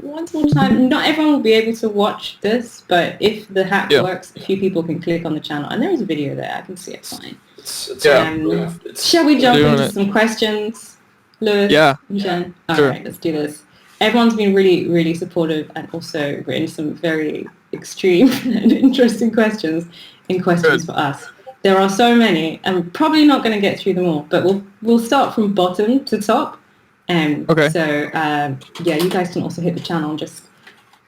Once more time, not everyone will be able to watch this, but if the hack works, a few people can click on the channel, and there is a video there. I can see it fine. Shall we jump into some questions, Lewis and Jen? All right, let's do this. Everyone's been really, really supportive and also written some very extreme and interesting questions for us. There are so many. I'm probably not going to get through them all, but we'll start from bottom to top. So, you guys can also hit the channel and just,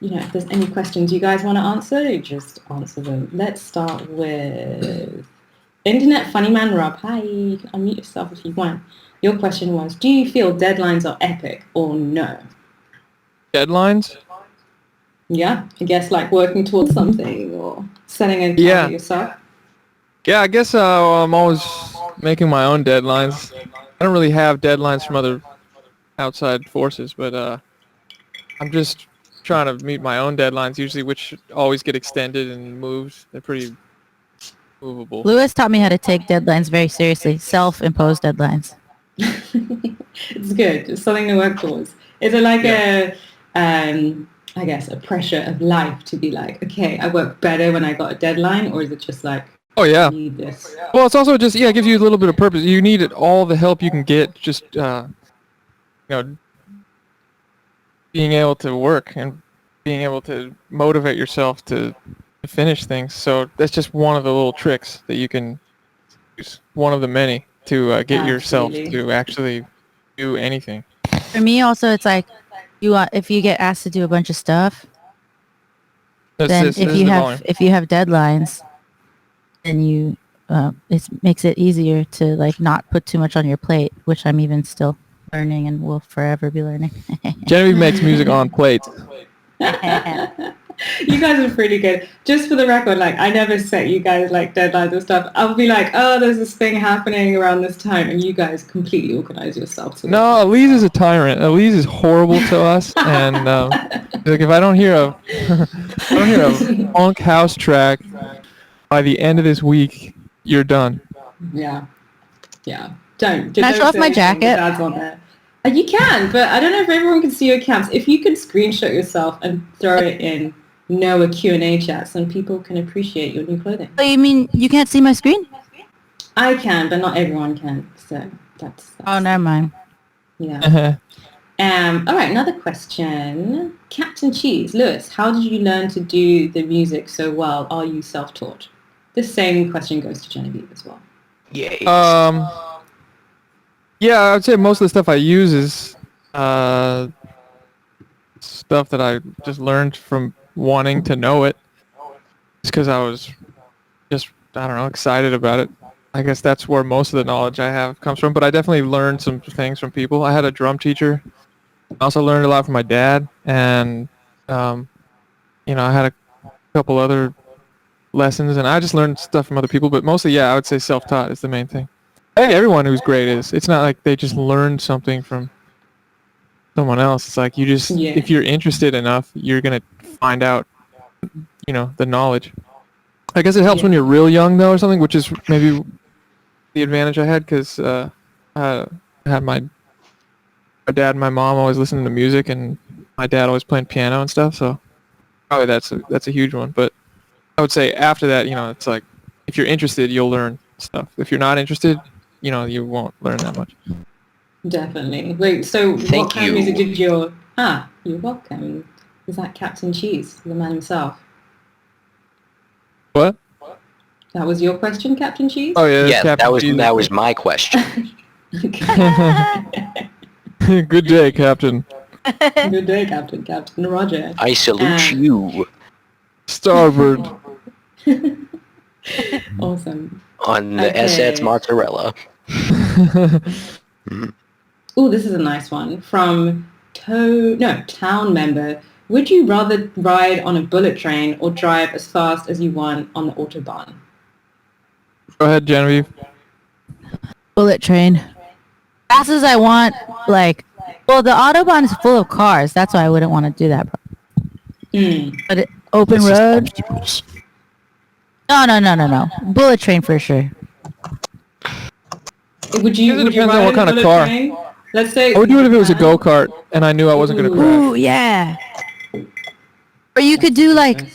if there's any questions you guys want to answer, just answer them. Let's start with Internet Funny Man Rob. Hi, you can unmute yourself if you want. Your question was, do you feel deadlines are epic or no? Deadlines? Yeah, I guess like working towards something or setting a target yourself. Yeah, I guess I'm always making my own deadlines. I don't really have deadlines from other outside forces, but I'm just trying to meet my own deadlines usually, which always get extended and moved. They're pretty movable. Lewis taught me how to take deadlines very seriously. Self-imposed deadlines. It's good. It's something to work towards. Is it like I guess a pressure of life to be like, okay, I work better when I got a dedeadline, or is it just like, oh yeah, I need this? Well, it's also just it gives you a little bit of purpose. You need all the help you can get, just being able to work and being able to motivate yourself to finish things. So that's just one of the little tricks that you can use, one of the many, to get yourself to actually do anything. For me also, it's like if you get asked to do a bunch of stuff, then if you have deadlines, then it makes it easier to like not put too much on your plate, which I'm even still learning and will forever be learning. Genevieve makes music on plates. You guys are pretty good. Just for the record, like I never set you guys like deadlines or stuff. I'll be like, oh, there's this thing happening around this time, and you guys completely organize yourself. No, Elise is a tyrant. Elise is horrible to us, and like if I don't hear a funk house track by the end of this week, you're done. Yeah. Can I show off my jacket? On there. You can, but I don't know if everyone can see your cams. If you could screenshot yourself and throw it in KNOWER Q&A chats, and people can appreciate your new clothing. Oh, you mean you can't see my screen? I can, but not everyone can. So that's oh, never mind. Yeah. All right, another question. Captain Cheese, Lewis, how did you learn to do the music so well? Are you self-taught? This same question goes to Genevieve as well. Yes. Yeah, I would say most of the stuff I use is stuff that I just learned from wanting to know it. Just because I was just, I don't know, excited about it. I guess that's where most of the knowledge I have comes from, but I definitely learned some things from people. I had a drum teacher. I also learned a lot from my dad, and I had a couple other lessons, and I just learned stuff from other people, but mostly, I would say self-taught is the main thing. I think everyone who's great is. It's not like they just learned something from someone else. It's like you just, if you're interested enough, you're going to find out, the knowledge. I guess it helps when you're real young, though, or something, which is maybe the advantage I had, because I had my dad and my mom always listening to music, and my dad always playing piano and stuff, so probably that's a huge one. But I would say after that, it's like, if you're interested, you'll learn stuff. If you're not interested, you won't learn that much. Definitely. Wait, so what kind of music did you're welcome. Is that Captain Cheese, the man himself? What? That was your question, Captain Cheese? Oh yeah, yeah, Captain that was my question. Good day, Captain. Good day, Captain. Captain Roger. I salute you. Starboard. Awesome. On the SS mozzarella. Oh, this is a nice one. From Town Member. Would you rather ride on a bullet train or drive as fast as you want on the Autobahn? Go ahead, Genevieve. Bullet train. Fast as I want, well, the Autobahn is full of cars. That's why I wouldn't want to do that. But open road? No. Bullet train for sure. Would you depends ride on what kind of car. train? Let's say I would do it if it was a go-kart and I knew I wasn't going to crash. Ooh, yeah. Or you could do like,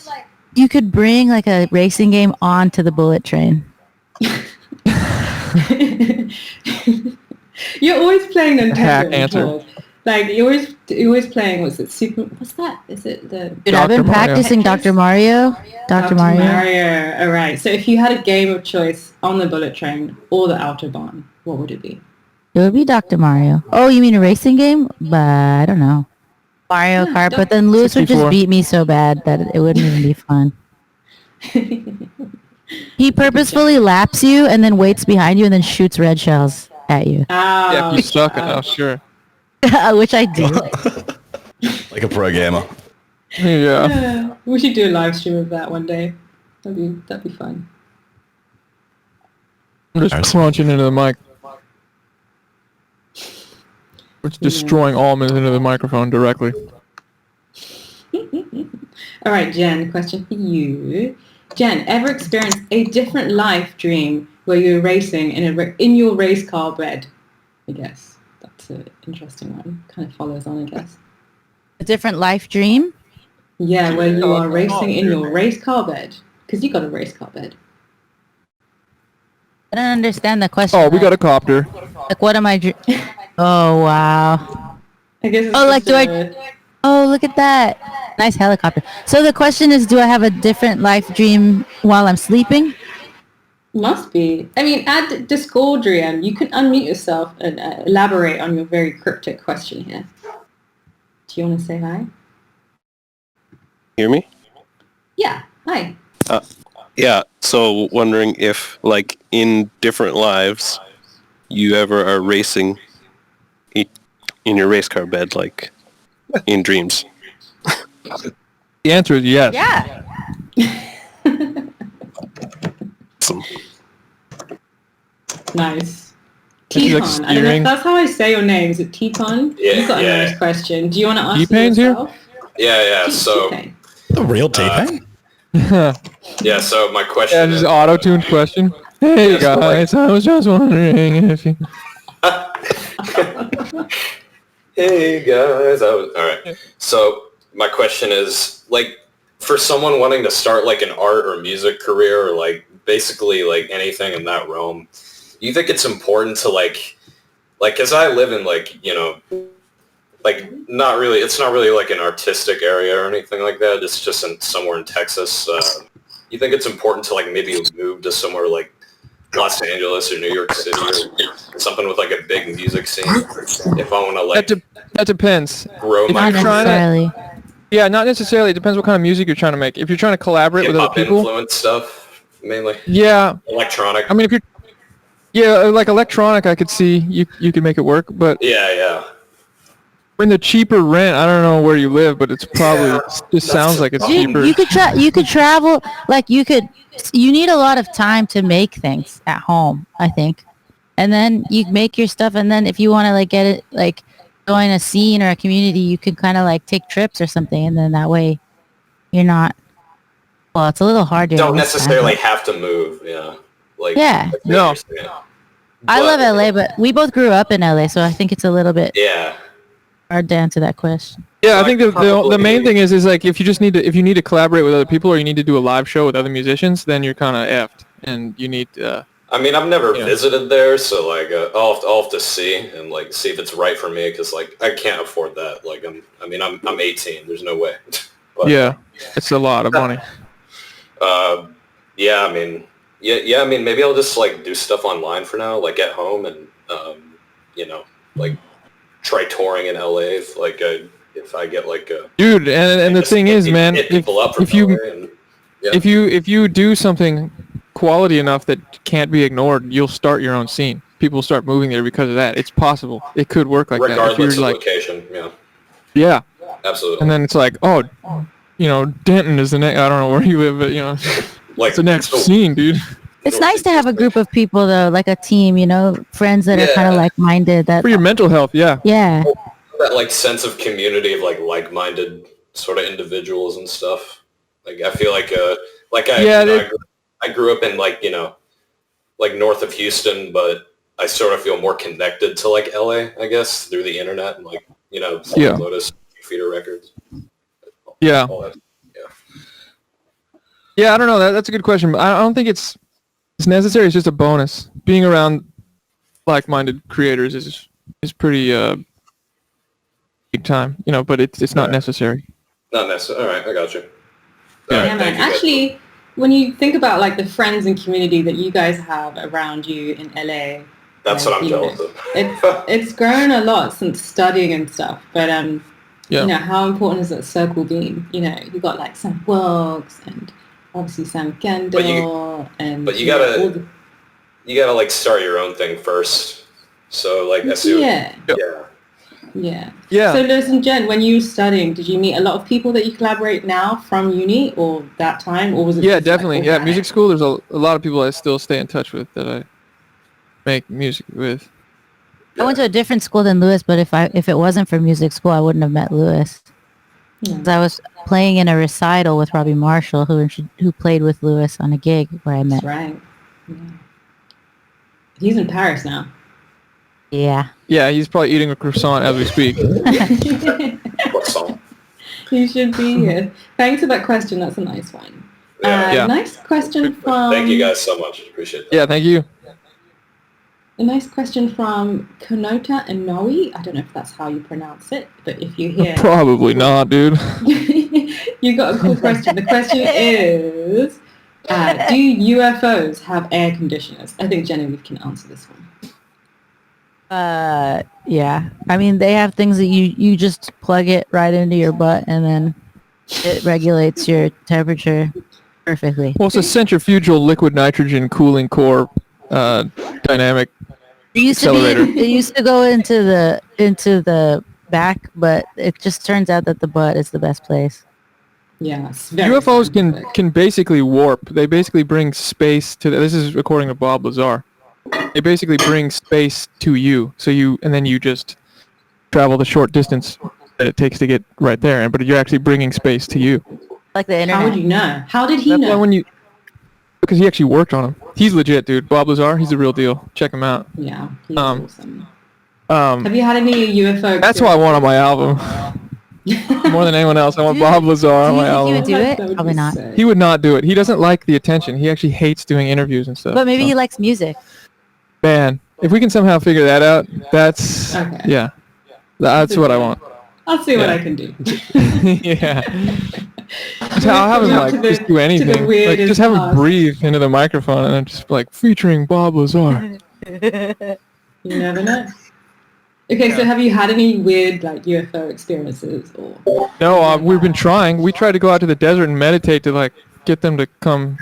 you could bring like a racing game onto the bullet train. You're always playing Nintendo and Chord. Like you're always playing. What's that? Is it the? Dude, I've been practicing Dr. Mario. Dr. Mario. All right. So if you had a game of choice on the bullet train or the Autobahn, what would it be? It would be Dr. Mario. Oh, you mean a racing game? But I don't know. Mario Kart. But then Lewis would just beat me so bad that it wouldn't even be fun. He purposefully laps you and then waits behind you and then shoots red shells at you. Yeah, if you suck enough, sure. Which I do. Like a pro gamer. Yeah. We should do a live stream of that one day. That'd be fun. I'm just crunching into the mic. It's destroying almonds into the microphone directly. All right, Jen, question for you. Jen, ever experienced a different life dream where you're racing in your race car bed? I guess. That's an interesting one. Kind of follows on, I guess. A different life dream? Yeah, where you are racing in your race car bed. Because you got a race car bed. I don't understand the question. Oh, we got a copter. Like, what am I... Oh, wow. I guess it's Oh, look at that. Nice helicopter. So the question is, do I have a different life dream while I'm sleeping? Must be. I mean, add Discordrium. You can unmute yourself and elaborate on your very cryptic question here. Do you want to say hi? Hear me? Yeah. Hi. Yeah. So wondering if, like, in different lives, you ever are racing in your race car bed, like, in dreams. The answer is yes. Yeah. Awesome. Nice. T-Con. I don't know if that's how I say your name. Is it T-Con? Yeah. You've got a nice question. Do you want to ask T-Pain's yourself? Yeah. So. T-Pain. The real T-Pain? Yeah. So my question. Yeah, just auto-tuned question. Hey guys, I was just wondering if you. Hey guys, all right. So my question is, like, for someone wanting to start like an art or music career or like basically like anything in that realm, do you think it's important to like, because I live in like, you know, like it's not really like an artistic area or anything like that. It's just somewhere in Texas. You think it's important to like maybe move to somewhere like Los Angeles or New York City or something with like a big music scene? If I want to like that depends. Grow my Not necessarily. Yeah, not necessarily. It depends what kind of music you're trying to make. If you're trying to collaborate with other people, influence stuff mainly. Yeah. Electronic. I mean, if you're like electronic, I could see you could make it work. But yeah. In the cheaper rent, I don't know where you live, but it's probably just sounds like it's cheaper. You could travel. Like you need a lot of time to make things at home, I think, and then you make your stuff, and then if you want to like get it like join a scene or a community, you could kind of like take trips or something, and then that way you're not. Well, it's a little hard to. Don't necessarily have to move. Yeah. Like. Yeah. No. I love LA, but we both grew up in LA, so I think it's a little bit. Yeah. Hard to answer that question. Yeah, I think the main thing is like if you need to collaborate with other people or you need to do a live show with other musicians, then you're kind of effed, and you need. I mean, I've never visited there, so like I'll have to see and like see if it's right for me because like I can't afford that. Like I'm 18. There's no way. But, yeah, it's a lot of money. Yeah. I mean, I mean, maybe I'll just like do stuff online for now, like at home, and you know, like. Try touring in LA if I get like a dude, and the thing is, man, if you do something quality enough that can't be ignored, you'll start your own scene. People start moving there because of that. It's possible. It could work like regardless that. Regardless of like, location, yeah. Yeah. Absolutely. And then it's like, oh, you know, Denton is the next. I don't know where you live, but you know, like it's the next scene, dude. It's nice to have a group of people, though, like a team, you know, friends that are kind of like-minded. That for your mental health, yeah. Yeah. That like sense of community of like-minded sort of individuals and stuff. Like I feel like I grew up in like, you know, like north of Houston, but I sort of feel more connected to like LA, I guess, through the internet and like, you know, Lotus, Feeder Records. Yeah. Yeah. Yeah, I don't know. That's a good question. I don't think it's necessary. It's just a bonus. Being around like-minded creators is pretty big time, but it's not necessary. Not necessary. All right, I got you. Yeah, man. Actually, when you think about like the friends and community that you guys have around you in LA, that's what I'm jealous of. It's grown a lot since studying and stuff. But how important has that circle been? You got like Sam Wilkes and obviously Sam Kendall, but you gotta like start your own thing first. So like Yeah. So Lewis and Jen, when you were studying, did you meet a lot of people that you collaborate now from uni or that time, or was it? Yeah, definitely. Music school. There's a lot of people I still stay in touch with that I make music with. I went to a different school than Lewis, but if it wasn't for music school, I wouldn't have met Lewis. Because I was playing in a recital with Robbie Marshall, who played with Lewis on a gig where I met. That's right. Yeah. He's in Paris now. Yeah. Yeah, he's probably eating a croissant as we speak. Croissant. You should be here. Thanks for that question. That's a nice one. Nice question from... Thank you guys so much. Appreciate that. Yeah, thank you. A nice question from Konota Inoue. I don't know if that's how you pronounce it, but if you hear... Probably not, dude. You got a cool question. The question is, do UFOs have air conditioners? I think Genevieve can answer this one. Yeah. I mean, they have things that you just plug it right into your butt and then it regulates your temperature perfectly. Well, it's a centrifugal liquid nitrogen cooling core dynamic accelerator. It used to go into the back, but it just turns out that the butt is the best place. Yeah. UFOs can basically warp. They basically bring space to this is according to Bob Lazar. They basically bring space to you, and then you just travel the short distance that it takes to get right there. But you're actually bringing space to you. Like the internet. How would you know? How did he know? Because he actually worked on him. He's legit, dude. Bob Lazar, he's the real deal. Check him out. Yeah, he's awesome. Have you had any UFO? That's what I want on my album. More than anyone else, I want Bob Lazar on my album. He would do it? Probably not. He would not do it. He doesn't like the attention. He actually hates doing interviews and stuff. But maybe he likes music. Man, if we can somehow figure that out, that's what I want. I'll see what I can do. Yeah. I'll have him just do anything. Just have him breathe into the microphone and then just featuring Bob Lazar. You never know. Okay, so have you had any weird UFO experiences or? No, we've been trying. We tried to go out to the desert and meditate to get them to come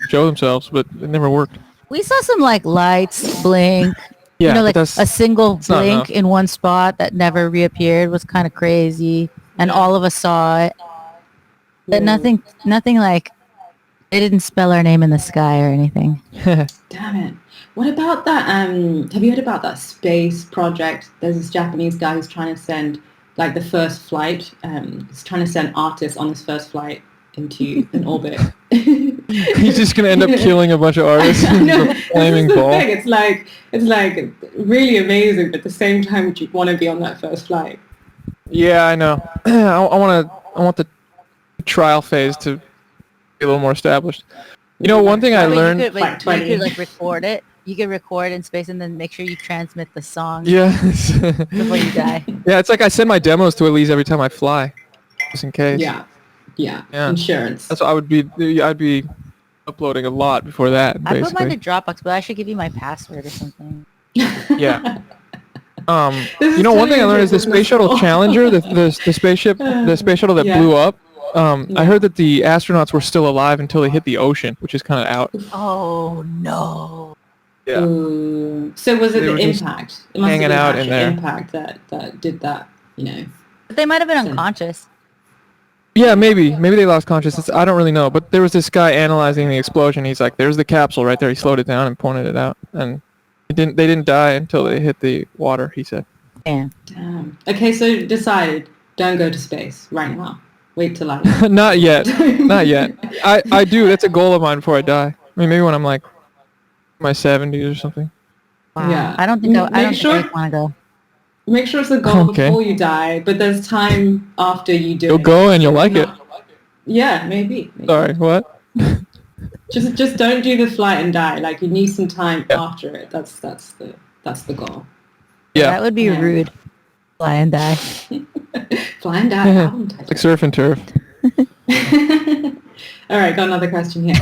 show themselves, but it never worked. We saw some lights blink. Yeah, a single blink in one spot that never reappeared was kind of crazy, and all of us saw it. But nothing they didn't spell our name in the sky or anything. Damn it. What about that, have you heard about that space project? There's this Japanese guy who's trying to send, the first flight, he's trying to send artists on his first flight into an orbit. He's just going to end up killing a bunch of artists with a flaming ball. Thing. It's really amazing, but at the same time, would you want to be on that first flight? Yeah, I know. I want the trial phase to be a little more established. One thing I learned... You could record it. You could record in space and then make sure you transmit the song before you die. Yeah, it's I send my demos to Elise every time I fly, just in case. Yeah. Insurance. That's what I'd be uploading a lot before that, basically. I put mine to Dropbox, but I should give you my password or something. Yeah. One thing I learned is the Space Shuttle Challenger, the spaceship, the space shuttle that blew up. I heard that the astronauts were still alive until they hit the ocean, which is kind of out. Oh no. Yeah. Ooh. So was it the impact? It must hanging have out been in there. Impact that did that, But they might have been unconscious. Yeah, maybe they lost consciousness. I don't really know, but there was this guy analyzing the explosion. He's like, "There's the capsule right there." He slowed it down and pointed it out, and they didn't die until they hit the water. He said. Damn. Okay, so decided, don't go to space right now. Wait till I. Not yet. Not yet. I do. That's a goal of mine before I die. I mean, maybe when I'm my 70s or something. Wow. Yeah. I don't think I want to go. Make sure it's a goal before you die, but there's time after you do it. You'll go and you'll like it. Yeah, maybe. Sorry, what? Just don't do the flight and die. Like, you need some time after it. That's the goal. Yeah. That would be rude. Fly and die. Fly and die. Album title. Like surf and turf. All right, got another question here.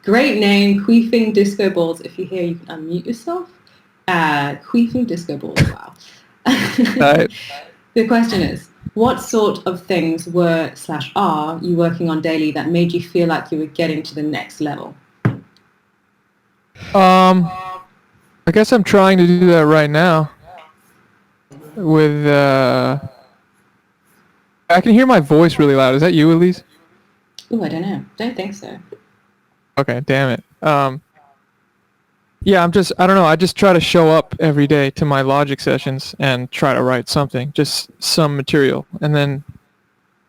Great name, Queefing Disco Balls. If you're here, you can unmute yourself. Queefing Disco Balls. Wow. Right. The question is, what sort of things were/are you working on daily that made you feel like you were getting to the next level? I guess I'm trying to do that right now. With I can hear my voice really loud. Is that you, Elise? Oh, I don't know. Don't think so. Okay, damn it. Yeah, I don't know. I just try to show up every day to my Logic sessions and try to write something, just some material. And then,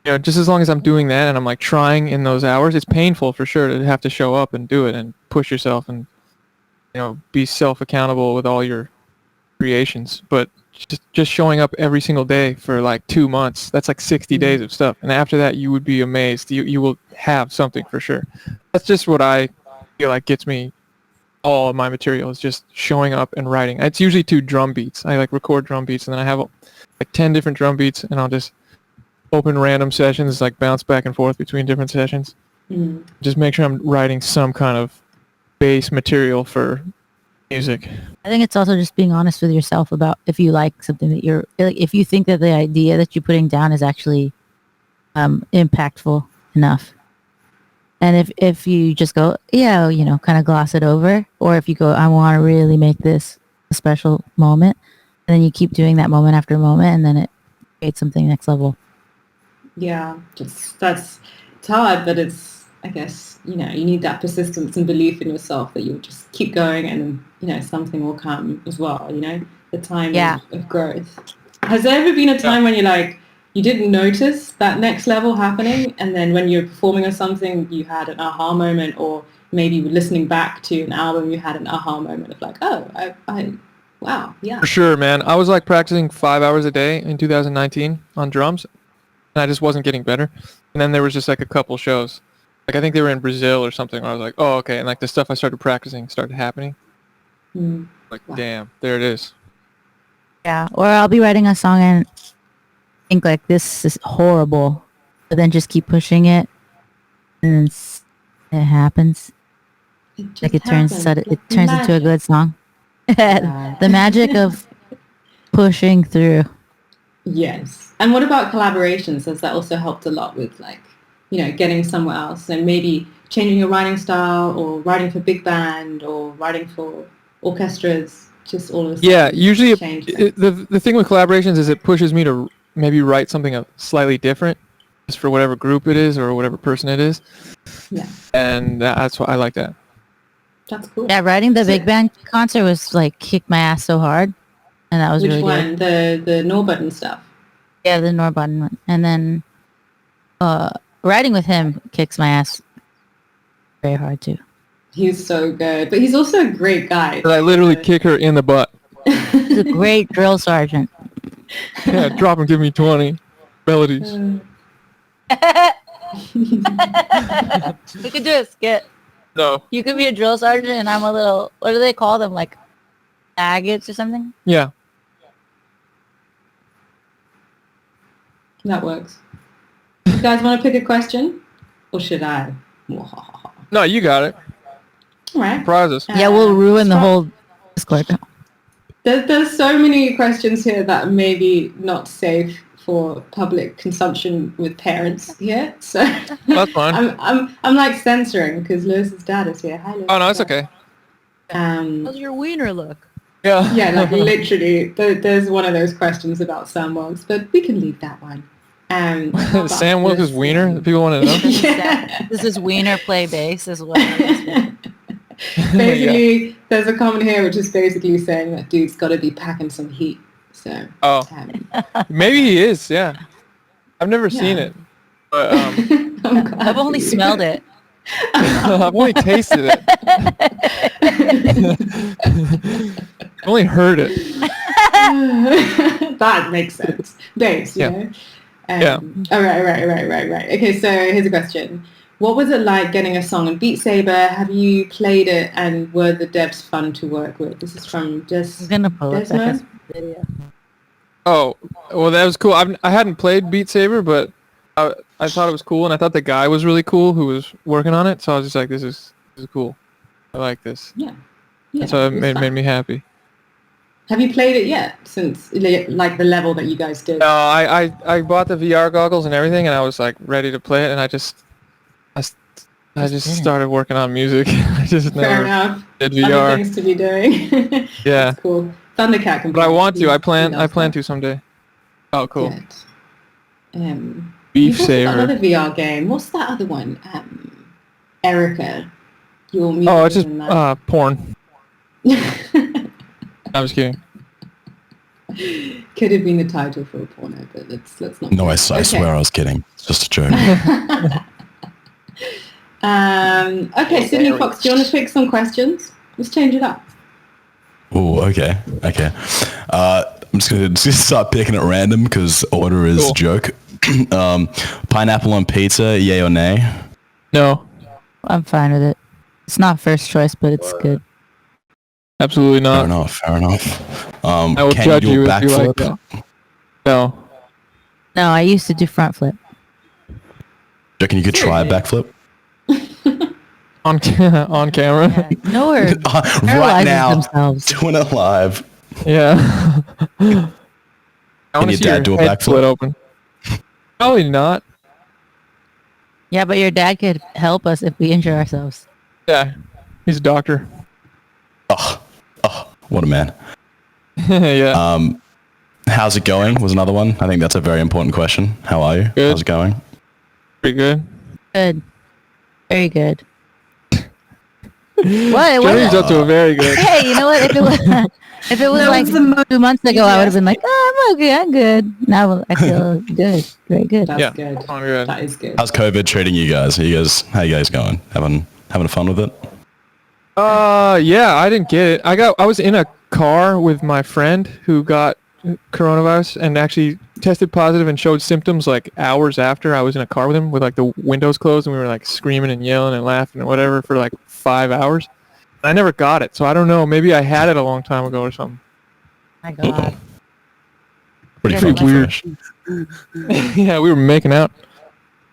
just as long as I'm doing that and I'm like trying in those hours, it's painful for sure to have to show up and do it and push yourself and, be self-accountable with all your creations. But just showing up every single day for like 2 months, that's like 60 days of stuff. And after that, you would be amazed. You will have something for sure. That's just what I feel like gets me all of my material, is just showing up and writing. It's usually 2 drum beats. I like record drum beats, and then I have like 10 different drum beats, and I'll just open random sessions, like bounce back and forth between different sessions. Just make sure I'm writing some kind of base material for music. I think it's also just being honest with yourself about if you like something that if you think that the idea that you're putting down is actually impactful enough. And if you just go, kind of gloss it over, or if you go, I want to really make this a special moment, and then you keep doing that moment after moment, and then it creates something next level. Yeah, it's hard, but it's, I guess, you need that persistence and belief in yourself that you'll just keep going, and something will come as well. The time of growth. Has there ever been a time when you're like, you didn't notice that next level happening, and then when you're performing or something, you had an aha moment, or maybe you were listening back to an album, you had an aha moment of like, oh, wow, yeah. For sure, man. I was like practicing 5 hours a day in 2019 on drums, and I just wasn't getting better. And then there was just like a couple shows. Like I think they were in Brazil or something, where I was like, oh, okay. And like the stuff I started practicing started happening. Like, damn, there it is. Yeah, or I'll be writing a song and think like, this is horrible, but then just keep pushing it, and it happens. It turns into a good song. The magic of pushing through. Yes. And what about collaborations? Has that also helped a lot with like, getting somewhere else and maybe changing your writing style, or writing for big band, or writing for orchestras, just all of a sudden? Yeah, usually the thing with collaborations is it pushes me to maybe write something slightly different, just for whatever group it is or whatever person it is. Yeah. And that's why I like that. That's cool. Yeah, writing the big band concert was like kicked my ass so hard, and that was really good. Which one? The Norbutten stuff? Yeah, the Norbutten one. And then writing with him kicks my ass very hard too. He's so good, but he's also a great guy. I literally kick her in the butt. He's a great drill sergeant. Yeah, drop and give me 20 melodies. We could do a skit. No. You could be a drill sergeant, and I'm a little, what do they call them, like maggots or something? Yeah. That works. You guys want to pick a question? Or should I? No, you got it. All right. Surprise us. Yeah, we'll ruin the whole Discord. There's so many questions here that are maybe not safe for public consumption with parents here. So that's fine. I'm like censoring because Lewis's dad is here. Hi, Lewis. Oh no, it's okay. How's your wiener look? Yeah. Yeah, like literally, there's one of those questions about Sam Wilkes, but we can leave that one. Sam Wilkes' wiener? People want to know? Yeah. Does his wiener play bass as well? Basically, there's a comment here which is basically saying that dude's got to be packing some heat. So. Maybe he is. Yeah. I've never seen it, but I've only smelled it. I've only tasted it. I've only heard it. That makes sense. Bass, you know. Yeah. Oh, right. Okay, so here's a question. What was it like getting a song on Beat Saber? Have you played it, and were the devs fun to work with? This is from I'm gonna pull up that video. Oh, well, that was cool. I hadn't played Beat Saber, but I thought it was cool, and I thought the guy was really cool who was working on it. So I was just like, this is cool. I like this. Yeah. And so it made me happy. Have you played it yet, since like the level that you guys did? No, I bought the VR goggles and everything, and I was like ready to play it, and I just started working on music. I just Fair enough. did VR. Other things to be doing. Yeah. That's cool. Thundercat can But I want to. I plan to someday. Oh, cool. Beef Saber. Another VR game. What's that other one? Erica. Oh, it's just porn. I'm just kidding. Could have been the title for a porno, but let's not. No, I swear I was kidding. It's just a joke. Okay, Sydney Fox, do you want to pick some questions? Let's change it up. Oh, okay. I'm just gonna start picking at random because order is a joke. Pineapple on pizza, yay or nay? No. I'm fine with it. It's not first choice, but it's good. Absolutely not. Fair enough. I will judge you if you like that. No. No, I used to do front flip. Do you reckon you could try a backflip? On camera? Yeah. Nowhere. Right now. Themselves. Doing it live. Yeah. Can your dad do a backflip? Open. Probably not. Yeah, but your dad could help us if we injure ourselves. Yeah. He's a doctor. Oh, what a man. Yeah. How's it going was another one. I think that's a very important question. How are you? Good. How's it going? Pretty good. Good. Very good. What? Jenny's up to a very good. Hey, you know what? If it was like 2 months ago, I would have been like, oh, I'm okay, I'm good. Now I feel good. Very good. That's good. Good. That is good. How's COVID treating you guys? How you guys going? Having fun with it? Yeah, I didn't get it. I was in a car with my friend who got coronavirus and actually tested positive and showed symptoms like hours after. I was in a car with him with like the windows closed, and we were like screaming and yelling and laughing and whatever for like 5 hours. I never got it, so I don't know. Maybe I had it a long time ago or something. My God. Pretty weird. Yeah, we were making out.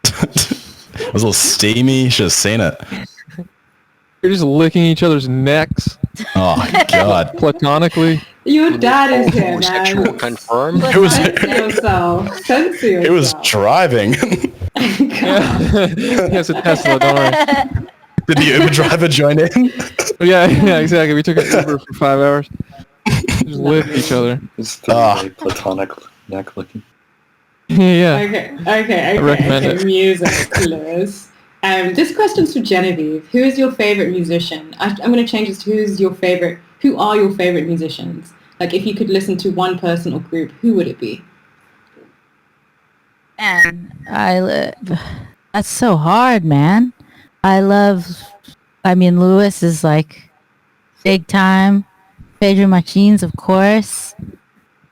It was a little steamy. You should have seen it. We're just licking each other's necks. Oh, God. Platonically. Your dad is here, man. Sexual confirmed. Censor yourself. It was driving. Yeah. He has a Tesla, don't worry. Did the Uber driver join in? Yeah, exactly. We took an Uber for 5 hours. Just licked each other. It's the platonic neck licking. Yeah. Okay. recommend it. Music, Lewis. This question's for Genevieve. Who is your favorite musician? I'm going to change this to who are your favorite musicians? Like, if you could listen to one person or group, who would it be? Man, that's so hard, man. Lewis is like big time. Pedro Martins, of course.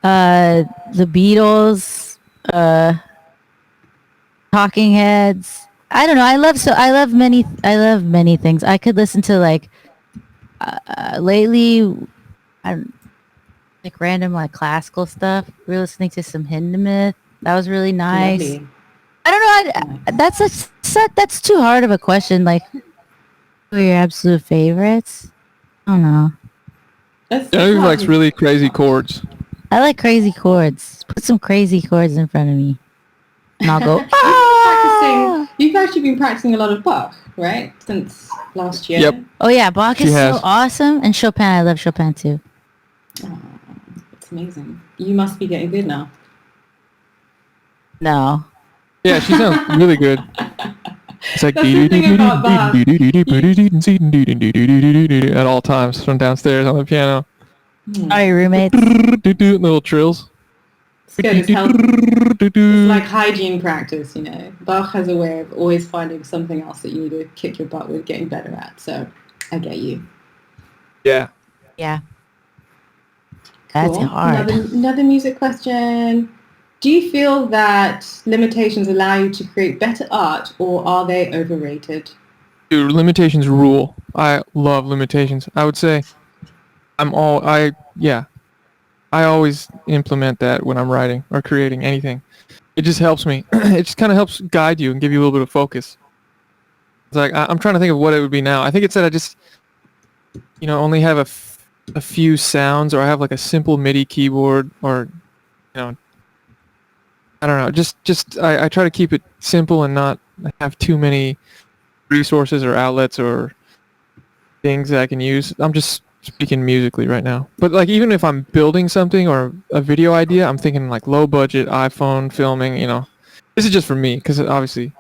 The Beatles, Talking Heads. I don't know. I love many things. I could listen to like lately, like random like classical stuff. We're listening to some Hindemith. That was really nice. Lovely. I don't know. That's too hard of a question. Like, who are your absolute favorites? I don't know. Genevieve likes really crazy chords. I like crazy chords. Put some crazy chords in front of me, and I'll go. You've actually been practicing a lot of Bach, right? Since last year. Yep. Oh yeah, Bach is so awesome, and Chopin. I love Chopin too. Oh, it's amazing. You must be getting good now. No. Yeah, she sounds really good. It's like at all times from downstairs on the piano. Sorry, roommates. Little trills. It's good. It's healthy. It's like hygiene practice, you know. Bach has a way of always finding something else that you need to kick your butt with getting better at. So I get you. Yeah. Yeah. That's hard. Another music question. do you feel that limitations allow you to create better art, or are they overrated? Dude, limitations rule. I love limitations. I would say I always implement that when I'm writing or creating anything. It just helps me. It just kind of helps guide you and give you a little bit of focus. It's like, I'm trying to think of what it would be now. I think it's that I just, only have a few sounds, or I have like a simple MIDI keyboard, or, I don't know. Just I try to keep it simple and not have too many resources or outlets or things that I can use. I'm just speaking musically right now. But like, even if I'm building something or a video idea, I'm thinking like low budget iPhone filming, This is just for me, because obviously,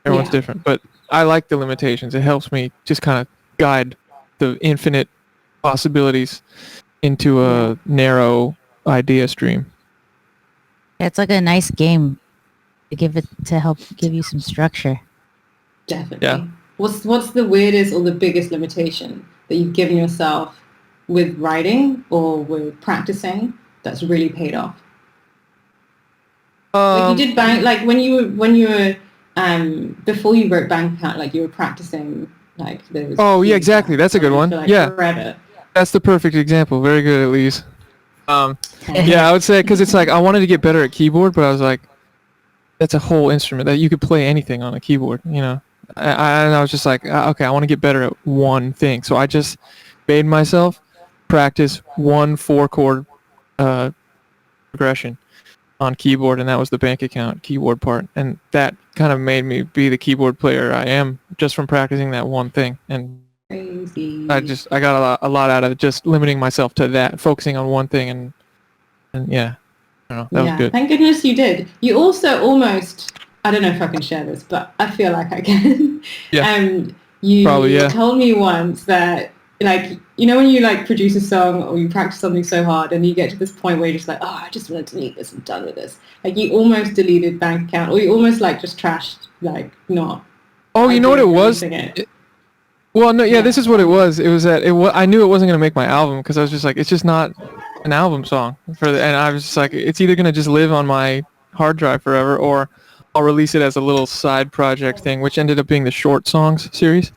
everyone's different. But I like the limitations. It helps me just kind of guide the infinite possibilities into a narrow idea stream. It's like a nice game to help give you some structure. Definitely. Yeah. What's the weirdest or the biggest limitation that you've given yourself with writing or with practicing that's really paid off? Like you did when you were before you wrote Bank Account, like you were practicing like those. Oh yeah, exactly. That's a good one. Forever. That's the perfect example. Very good, Elise. Yeah, I would say, because it's like I wanted to get better at keyboard, but I was like, that's a whole instrument that you could play anything on a keyboard, And I was just like, okay, I want to get better at one thing. So I just made myself practice one 4-chord progression on keyboard, and that was the Bank Account keyboard part. And that kind of made me be the keyboard player I am just from practicing that one thing. And Crazy. I got a lot out of it, just limiting myself to that, focusing on one thing, and yeah, I don't know, that was good. Thank goodness you did. You also almost, I don't know if I can share this, but I feel like I can. Yeah. You Probably, told me once that, like, when you like produce a song or you practice something so hard and you get to this point where you're just like, I just want to delete this, I'm done with this. Like you almost deleted Bank Account, or you almost like just trashed, like not. Oh, you know what it was? Well, no, yeah, this is what it was. It was that I knew it wasn't going to make my album, because I was just like, it's just not an album song. And I was just like, it's either going to just live on my hard drive forever, or I'll release it as a little side project thing, which ended up being the Short Songs series.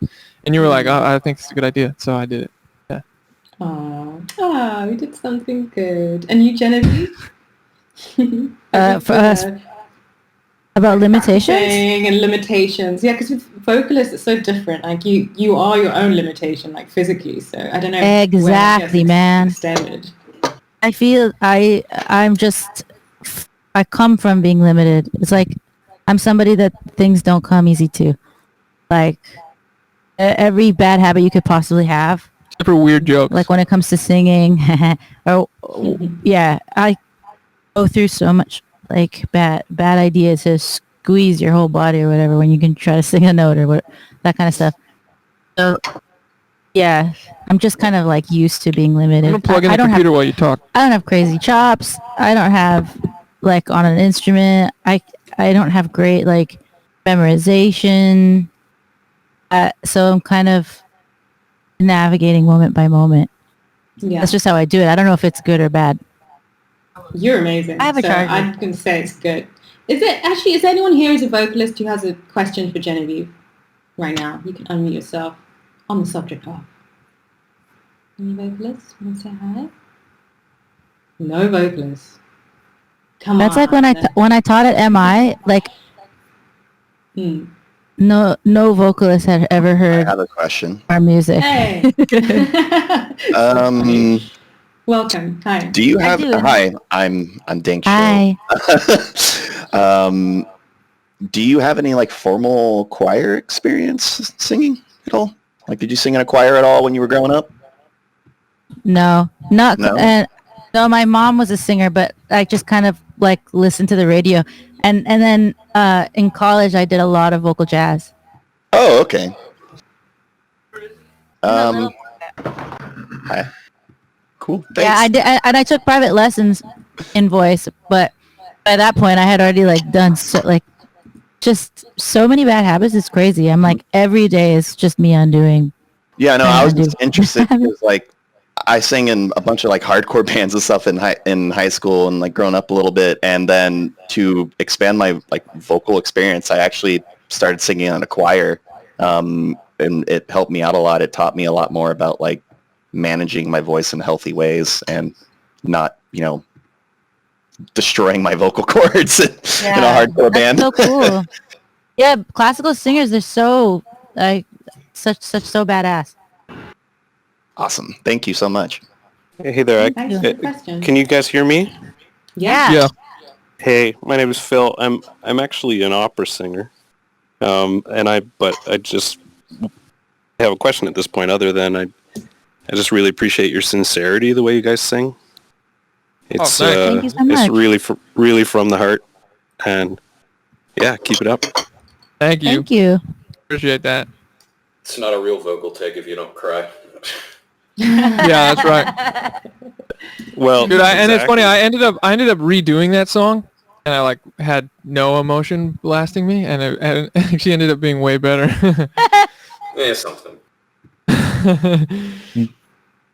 And you were like, I think it's a good idea. So I did it. Yeah. Oh, we did something good. And you, Genevieve? For us, about limitations? And limitations. Yeah, because with vocalists, it's so different. Like you are your own limitation, like physically. So I don't know. Exactly, man. Extended. I feel I come from being limited. It's like I'm somebody that things don't come easy to. Like every bad habit you could possibly have. Except for weird jokes. Like when it comes to singing. Yeah, I go through so much like bad ideas to squeeze your whole body or whatever when you can try to sing a note or that kind of stuff. So yeah, I'm just kind of like used to being limited. I'm gonna plug in the computer while you talk. I don't have crazy chops. I don't have like on an instrument. I don't have great like memorization. So I'm kind of navigating moment by moment. Yeah, that's just how I do it. I don't know if it's good or bad. You're amazing. I have a charger. I'm going to say it's good. Is there anyone here who's a vocalist who has a question for Genevieve right now? You can unmute yourself on the subject of. Any vocalists want to say hi? No vocalists. Come on. That's like when I taught at MI, like no vocalist had ever heard I have a question. Our music. Hey. Welcome. Hi. Do you have hi, I'm Dink. Hi. Do you have any like formal choir experience singing at all? Like did you sing in a choir at all when you were growing up? No. No, my mom was a singer, but I just kind of like listened to the radio. And then in college I did a lot of vocal jazz. Oh, okay. Hi. Cool. Thanks. Yeah, I did, and I took private lessons in voice, but by that point I had already like done just so many bad habits. It's crazy. I'm like every day is just me undoing. Yeah, no, I was just interested because like I sang in a bunch of like hardcore bands and stuff in high school and like growing up a little bit, and then to expand my like vocal experience, I actually started singing in a choir, and it helped me out a lot. It taught me a lot more about like managing my voice in healthy ways and not, destroying my vocal cords in a hardcore band. That's so cool. Yeah, classical singers, they're so like so badass. Awesome. Thank you so much. Hey there. Thanks for the question. Can you guys hear me? Yeah. Hey, my name is Phil. I'm actually an opera singer. But I just have a question at this point other than I just really appreciate your sincerity, the way you guys sing. It's thank you so much. It's really from the heart, and yeah, keep it up. Thank you. Thank you. Appreciate that. It's not a real vocal take if you don't cry. Yeah, that's right. Well, dude, and it's funny. I ended up redoing that song, and I like had no emotion blasting me, and it actually ended up being way better. Yeah, something.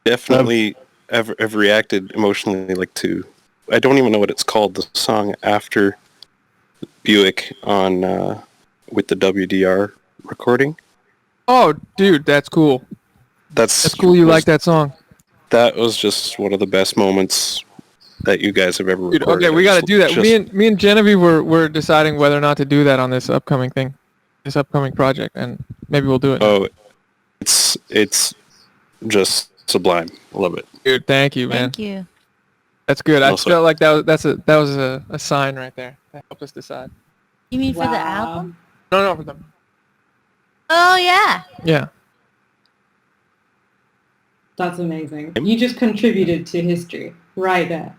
Definitely, I've reacted emotionally to. I don't even know what it's called. The song after Buick on with the WDR recording. Oh, dude, that's cool. That's cool. You like that song? That was just one of the best moments that you guys have ever recorded. Dude, okay, we got to do that. Me and Genevieve were deciding whether or not to do that on this upcoming project, and maybe we'll do it. Oh, it's just sublime. I love it. Dude, thank you, man. Thank you. That's good. I felt like that was a sign right there that helped us decide. You mean for the album? No, for them. Oh yeah. Yeah. That's amazing. You just contributed to history right there.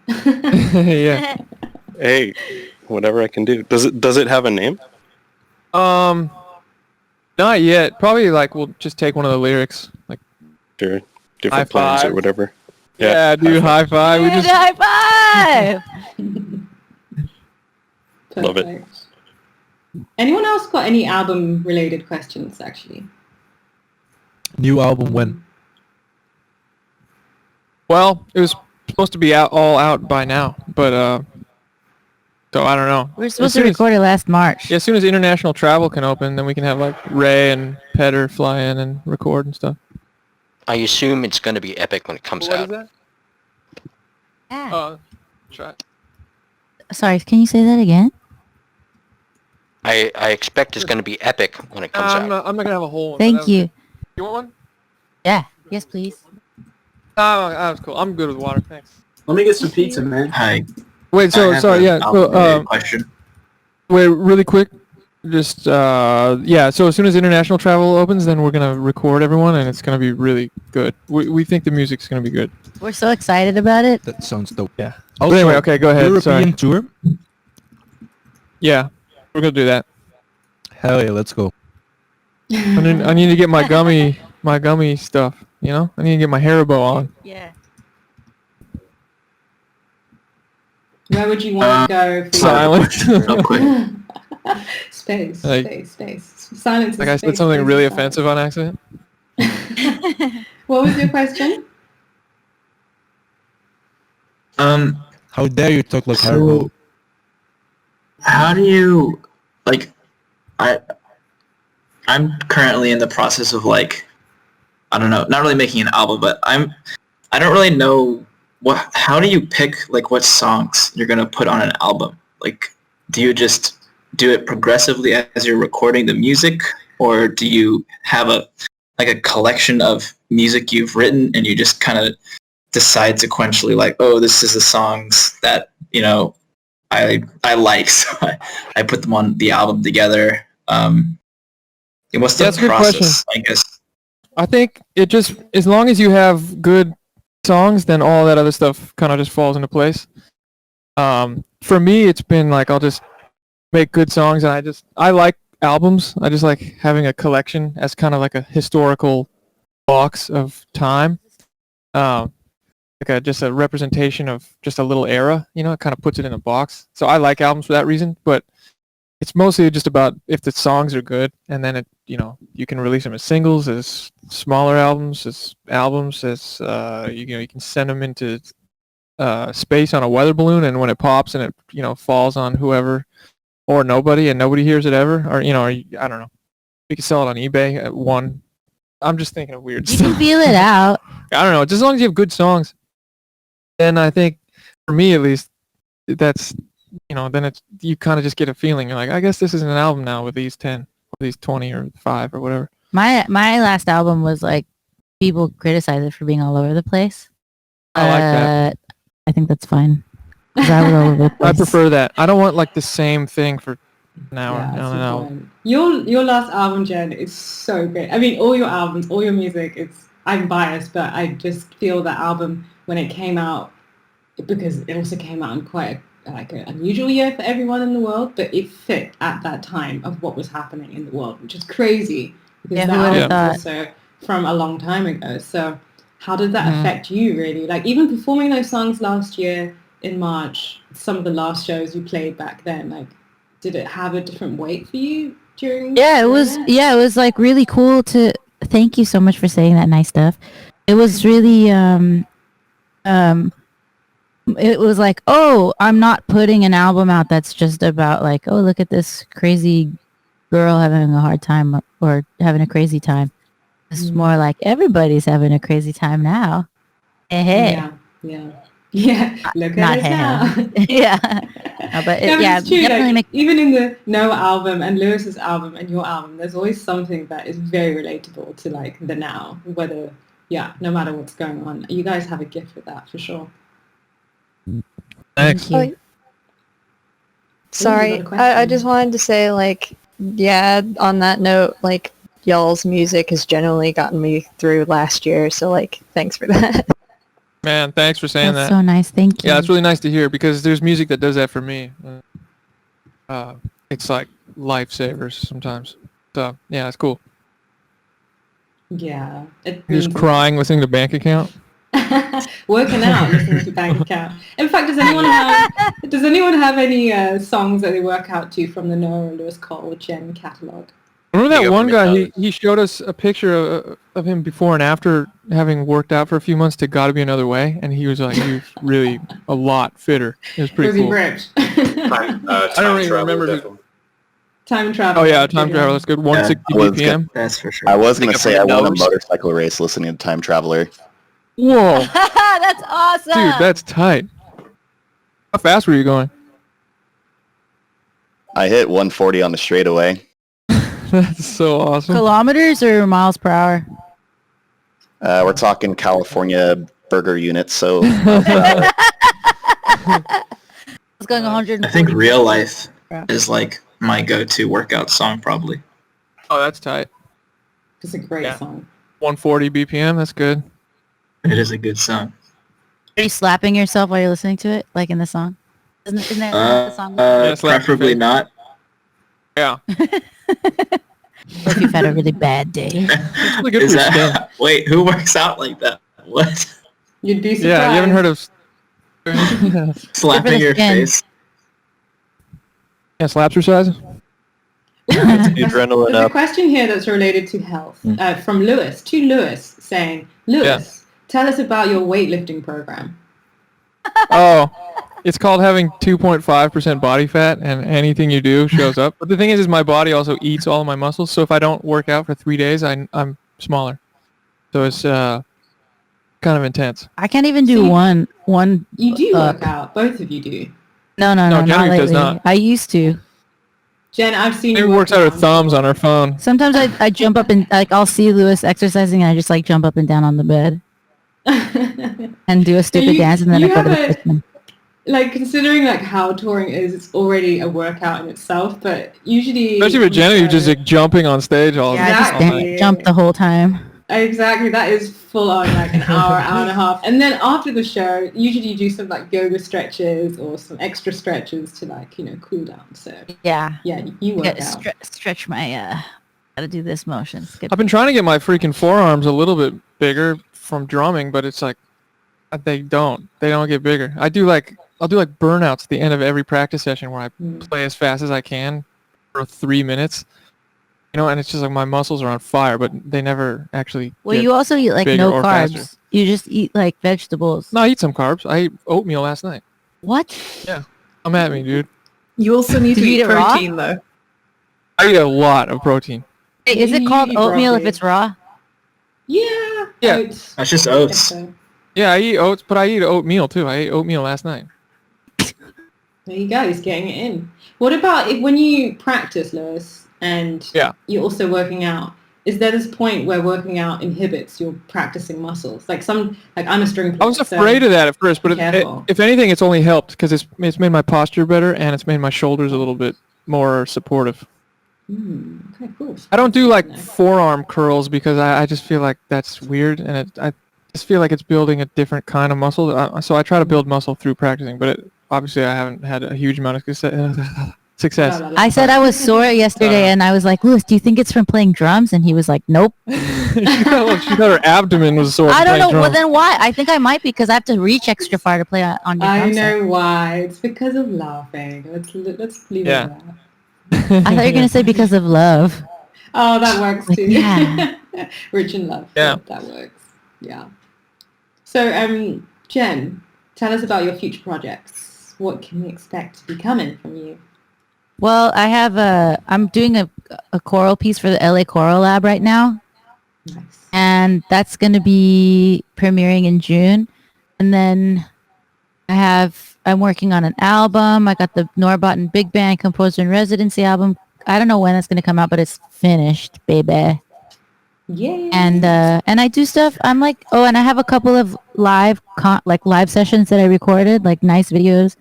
Yeah. Hey, whatever I can do. Does it have a name? Not yet. Probably we'll just take one of the lyrics, Sure. Different plans or whatever. Yeah, dude, high five. We just high five. Love it. Anyone else got any album related questions actually? New album when? Well, it was supposed to be all out by now, but so I don't know. We were supposed to record it last March. Yeah, as soon as international travel can open, then we can have Ray and Petter fly in and record and stuff. I assume it's going to be epic when it comes out. What is that? Yeah. Try it. Sorry, can you say that again? I expect it's going to be epic when it comes out. I'm not gonna have a whole one. Thank you. You want one? Yeah. Yes, please. Oh, that was cool. I'm good with water. Thanks. Let me get some pizza, man. Hi. Wait, sorry, yeah. So, question. wait, really quick. Just, yeah, so as soon as international travel opens, then we're going to record everyone, and it's going to be really good. We think the music's going to be good. We're so excited about it. That sounds dope. Yeah. Also, anyway, okay, go ahead. European tour? Yeah, we're going to do that. Hell yeah, let's go. I need to get my gummy stuff, I need to get my Haribo on. Yeah. Where would you want to go? For Silence. Real quick. Space. Silence. I said something really offensive on accident. What was your question? How dare you talk like Haribo? How do you I'm currently in the process of I don't know, not really making an album, but I don't really know how do you pick what songs you're gonna put on an album? Do you just do it progressively as you're recording the music, or do you have a collection of music you've written and you just kind of decide sequentially oh, this is the songs that I like, so I put them on the album together. What's the process, I guess? I think it just, as long as you have good songs, then all that other stuff kind of just falls into place. For me, it's been I'll just make good songs, and I like albums. I just like having a collection as kind of a historical box of time. Just a representation of just a little era, it kind of puts it in a box. So I like albums for that reason, but it's mostly just about if the songs are good, and then you can release them as singles, as smaller albums, as you can send them into space on a weather balloon, and when it pops and it falls on whoever or nobody, and nobody hears it ever, or I don't know. We can sell it on eBay at one. I'm just thinking of weird stuff. You can feel it out. I don't know. Just as long as you have good songs, then I think, for me at least, that's then it's you kind of just get a feeling. You're like, I guess this is an album now with these 10, or these 20, or 5, or whatever. My last album was like people criticize it for being all over the place. I like that. I think that's fine. 'Cause I was all over the place. I prefer that. I don't want like the same thing for an hour. Yeah, your last album, Jen, is so great. I mean, all your albums, all your music. I'm biased, but I just feel that album when it came out, because it also came out in quite an unusual year for everyone in the world, but it fit at that time of what was happening in the world, which is crazy because that album was also from a long time ago. So how did that affect you, really? Like, even performing those songs last year in March, some of the last shows you played back then, like, did it have a different weight for you during? Yeah, it was like really cool to. Thank you so much for saying that nice stuff. It was really it was like, oh, I'm not putting an album out that's just about like, oh, look at this crazy girl having a hard time or having a crazy time. It's more like everybody's having a crazy time now. Hey. Yeah. Look at us now. Yeah. No, but it's true. definitely like, even in the Noah album and Lewis's album and your album, there's always something that is very relatable to like the now, whether no matter what's going on. You guys have a gift with that for sure. Thanks. Thank you. Sorry, I just wanted to say, like, on that note, like, y'all's music has generally gotten me through last year, so, like, thanks for that. Man, thanks for saying that. That's so nice, thank you. Yeah, it's really nice to hear, because there's music that does that for me. It's like lifesavers sometimes. So, yeah, it's cool. Yeah. You're just crying listening to Bank Account? Working out, listening to Bank Account. In fact, does anyone have any songs that they work out to from the Noah and Lewis Cole Jen catalog? Remember that one guy? He showed us a picture of him before and after having worked out for a few months to "Gotta Be Another Way," and he was like, he was really a lot fitter. It was pretty cool. I don't even remember. Time travel. Oh yeah, time travel. That's good. 160 BPM. That's for sure. I was gonna say I won a motorcycle race listening to Time Traveler. Whoa. That's awesome. Dude, that's tight. How fast were you going? I hit 140 on the straightaway. That's so awesome. Kilometers or miles per hour? We're talking California burger units, so... I was going 100. I think Real Life is like my go-to workout song, probably. Oh, that's tight. It's a great song. 140 BPM, that's good. It is a good song. Are you slapping yourself while you're listening to it, like in the song? Isn't there the song? Preferably not. Yeah. Or if you've had a really bad day. Really good wait, who works out like that? What? You'd be surprised. Yeah, you haven't heard of... Slapping your face? Yeah, slapsercise? There's a question here that's related to health from Lewis, to Lewis, saying, Lewis, tell us about your weightlifting program. Oh, it's called having 2.5% body fat, and anything you do shows up. But the thing is my body also eats all of my muscles, so if I don't work out for 3 days, I'm smaller. So it's kind of intense. I can't even do one. You do work out. Both of you do. No, not Genevieve lately. does not. I used to. Jen, I've seen you. Maybe works out her thumbs on her phone. Sometimes I jump up and like I'll see Lewis exercising and I just like jump up and down on the bed and do a stupid dance and then I go to the kitchen. Like, considering like how touring is, it's already a workout in itself, but usually... Especially for Genevieve, just like jumping on stage all I just jump the whole time. Exactly, that is full on like an hour and a half. And then after the show, usually you do some like yoga stretches or some extra stretches to like, cool down. So yeah, you work out. Stretch my, gotta do this motion. I've been trying to get my freaking forearms a little bit bigger from drumming, but it's like, they don't get bigger. I'll do like burnouts at the end of every practice session where I play as fast as I can for 3 minutes. And it's just like my muscles are on fire, but they never actually. Well, you also eat like no carbs. Faster. You just eat like vegetables. No, I eat some carbs. I ate oatmeal last night. What? Yeah, come at me, dude. You also need to eat protein, though. I eat a lot of protein. Hey, is it called oatmeal if it's raw? Yeah. That's just oats. Yeah, I eat oats, but I eat oatmeal too. I ate oatmeal last night. There you go. He's getting it in. What about when you practice, Lewis, and you're also working out? Is there this point where working out inhibits your practicing muscles? Like I'm a string player. I was afraid of that at first, but if anything, it's only helped because it's made my posture better and it's made my shoulders a little bit more supportive. Okay, cool. I don't do like forearm curls because I just feel like that's weird, and I just feel like it's building a different kind of muscle. So I try to build muscle through practicing, but obviously I haven't had a huge amount of success. I said I was sore yesterday, and I was like, Lewis, do you think it's from playing drums? And he was like, nope. She thought her abdomen was sore. I don't know. Well, then why? I think I might because I have to reach extra far to play on your drum I set. know why. It's because of laughing. Let's leave it at that. I thought you were going to say because of love. Oh, that works too. Yeah. Rich in love. Yeah. That works. Yeah. So, Jen, tell us about your future projects. What can we expect to be coming from you? Well, I'm doing a choral piece for the LA Choral Lab right now. Nice. And that's going to be premiering in June. And then I'm working on an album. I got the Norbotten Big Band Composer in Residency album. I don't know when it's going to come out, but it's finished, baby. Yay. And I do stuff. I'm like, and I have a couple of live sessions that I recorded, like nice videos.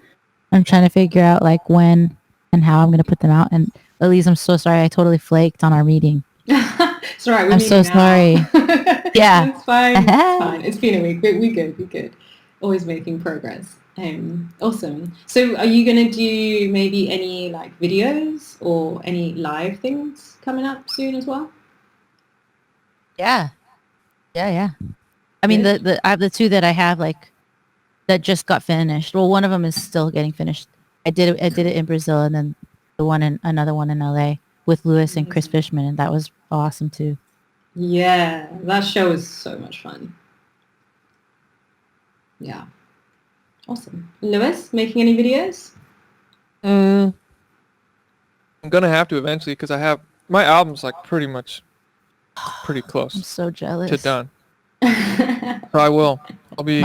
I'm trying to figure out like when and how I'm going to put them out. And Elise, I'm so sorry. I totally flaked on our meeting. It's all right. I'm so sorry. Yeah. It's fine. It's fine. It's been a week. We good. Always making progress. Awesome. So are you going to do maybe any like videos or any live things coming up soon as well? Yeah. I mean, I have the two that I have like that just got finished. Well, one of them is still getting finished. I did it in Brazil, and then another one in LA with Lewis and Chris Fishman, and that was awesome too. Yeah, that show is so much fun. Yeah. Awesome. Lewis, making any videos? I'm gonna have to eventually because I have my album's like pretty close. I'm so jealous. To done. So I will. I'll be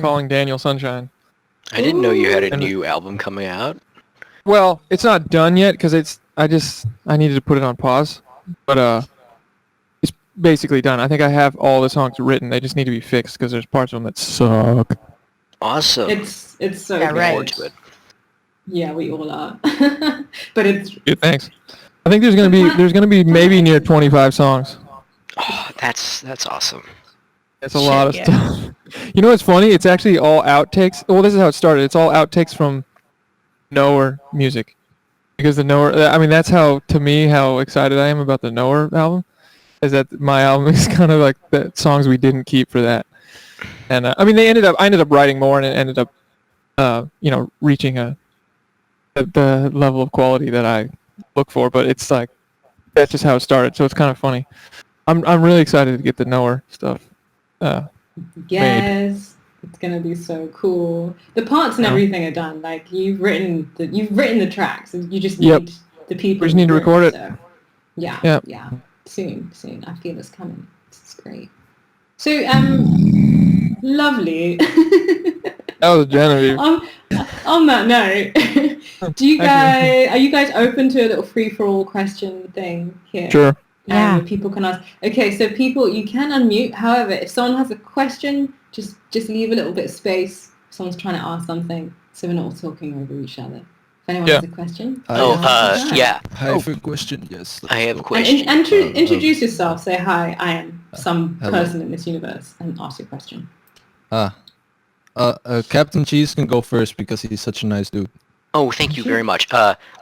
calling Daniel Sunshine. I didn't know you had a new album coming out. Well, it's not done yet because I needed to put it on pause, but it's basically done. I think I have all the songs written. They just need to be fixed because there's parts of them that suck. Awesome. It's so good. Right. Yeah, we all are. But it's good, thanks. I think there's gonna be maybe near 25 songs. Oh, that's awesome. It's a lot of stuff. You know what's funny? It's actually all outtakes. Well, this is how it started. It's all outtakes from KNOWER music. Because the KNOWER, I mean, that's how excited I am about the KNOWER album. Is that my album is kind of like the songs we didn't keep for that. And I mean, I ended up writing more, and it ended up, reaching the level of quality that I look for. But it's like that's just how it started. So it's kind of funny. I'm really excited to get the KNOWER stuff. Yes, it's gonna be so cool. The parts and everything are done. Like you've written the tracks. You just need the people. We just need to record it. So, yeah. Soon. I feel it's coming. It's great. So lovely. That was Genevieve. On that note, are you guys open to a little free-for-all question thing here? Sure. Yeah. People can ask. Okay, so people, you can unmute. However, if someone has a question, just leave a little bit of space. If someone's trying to ask something, so we're not all talking over each other. If anyone has a question. Yeah. I have a question, yes. I have a question. And introduce yourself. Say, hi, I am some person in this universe, and ask your question. Captain Cheese can go first because he's such a nice dude. Oh, thank you very much.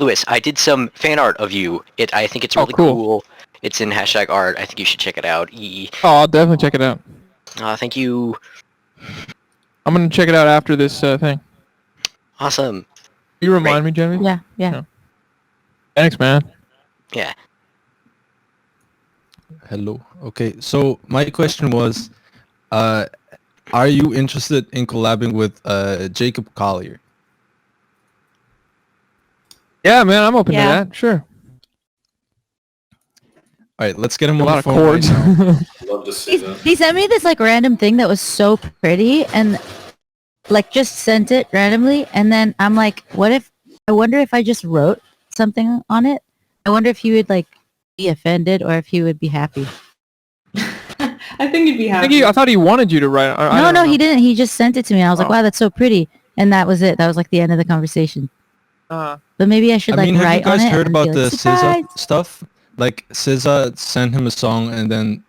Lewis, I did some fan art of you. I think it's really cool. It's in #art. I think you should check it out. Oh, I'll definitely check it out. Thank you. I'm going to check it out after this thing. Awesome. You remind me, Genevieve? Yeah. Thanks, man. Yeah. Hello. Okay, so my question was, are you interested in collabing with Jacob Collier? Yeah, man, I'm open to that. Sure. All right, let's get him a on lot the of phone chords. right now. Love to see that. He sent me this like random thing that was so pretty, and like just sent it randomly, and then I'm like, I wonder if I just wrote something on it. I wonder if he would like be offended or if he would be happy. I think he'd be happy. I thought he wanted you to write it. No, he didn't. He just sent it to me. I was like, wow, that's so pretty. And that was it. That was like the end of the conversation. But maybe I should write on it. Have you guys heard about the SZA SZA stuff? Like SZA sent him a song, and then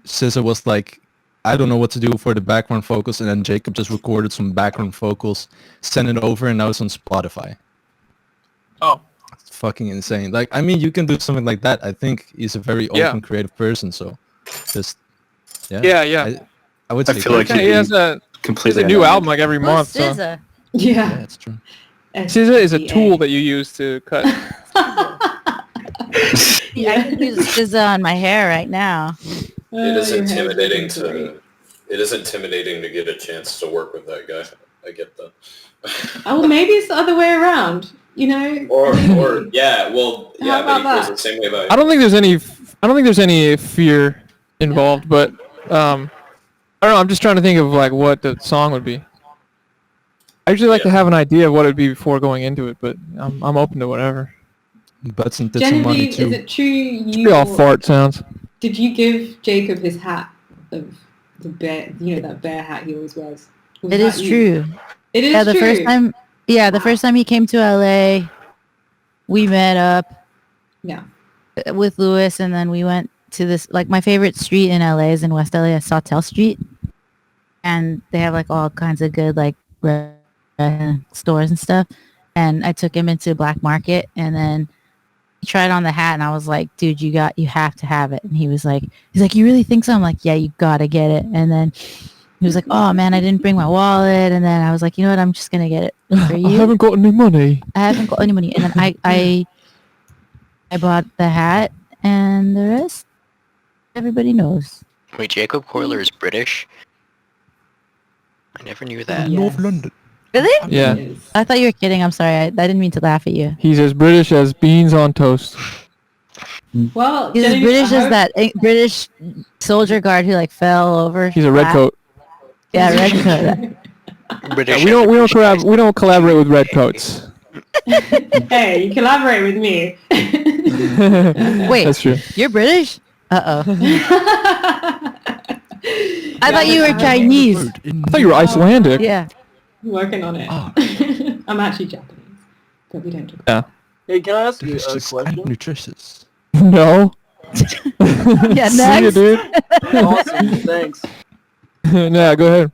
SZA was like, I don't know what to do for the background vocals, and then Jacob just recorded some background vocals, sent it over, and now it's on Spotify. Oh. It's fucking insane. Like, I mean, you can do something like that. I think he's a very open, creative person, so just, yeah. I would say I feel like he has a new album like every month. SZA? So. Yeah, that's true. SZA is a tool that you use to cut. Yeah, I can use SZA on my hair right now. It is intimidating to get a chance to work with that guy. I get that. Oh, maybe it's the other way around. You know. Or yeah. Well, yeah. But he feels the same way about. I don't think there's any fear involved, but I don't know. I'm just trying to think of like what the song would be. I usually like to have an idea of what it would be before going into it, but I'm open to whatever. Butts and tits and money too. Is it true you all fart sounds? Did you give Jacob his hat of the bear? You know that bear hat he always wears. It is true. It is true. The first time he came to LA, we met up. Yeah. With Lewis, and then we went to this, like, my favorite street in LA is in West LA, Sawtelle Street, and they have like all kinds of good like stores and stuff. And I took him into Black Market, and then he tried on the hat, and I was like, dude, you have to have it. And he's like, you really think so? I'm like, yeah, you gotta get it. And then he was like, oh man, I didn't bring my wallet. And then I was like, you know what, I'm just gonna get it for you. I haven't got any money. And then I bought the hat, and the rest, everybody knows. Wait, Jacob Coiler is British? I never knew that. North London. Really? Yeah. I thought you were kidding. I'm sorry. I didn't mean to laugh at you. He's as British as beans on toast. Well, he's as British as that British soldier guard who like fell over. He's a redcoat. Yeah, redcoat. British. We don't collaborate with redcoats. Hey, you collaborate with me. Wait, that's true. You're British? Uh-oh. I thought you were Chinese. I thought you were Icelandic. Yeah. I'm working on it. I'm actually Japanese, but we don't talk about it. Hey, can I ask you a question? Nutritious. No. Yeah, next. next. See you, dude. Awesome, thanks. Yeah, go ahead.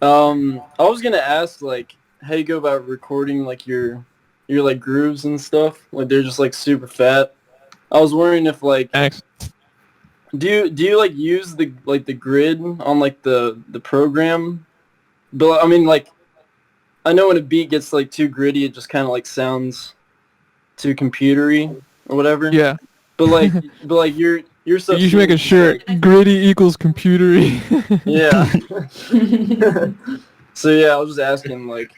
I was gonna ask like how you go about recording like your like grooves and stuff. Like they're just like super fat. I was wondering if like Thanks. Do you like use the grid on like the program? But I mean like I know when a beat gets like too gritty, it just kind of like sounds too computery or whatever. Yeah. But like your stuff. You should make a shirt. Gritty equals computery. Yeah. So yeah, I was just asking like.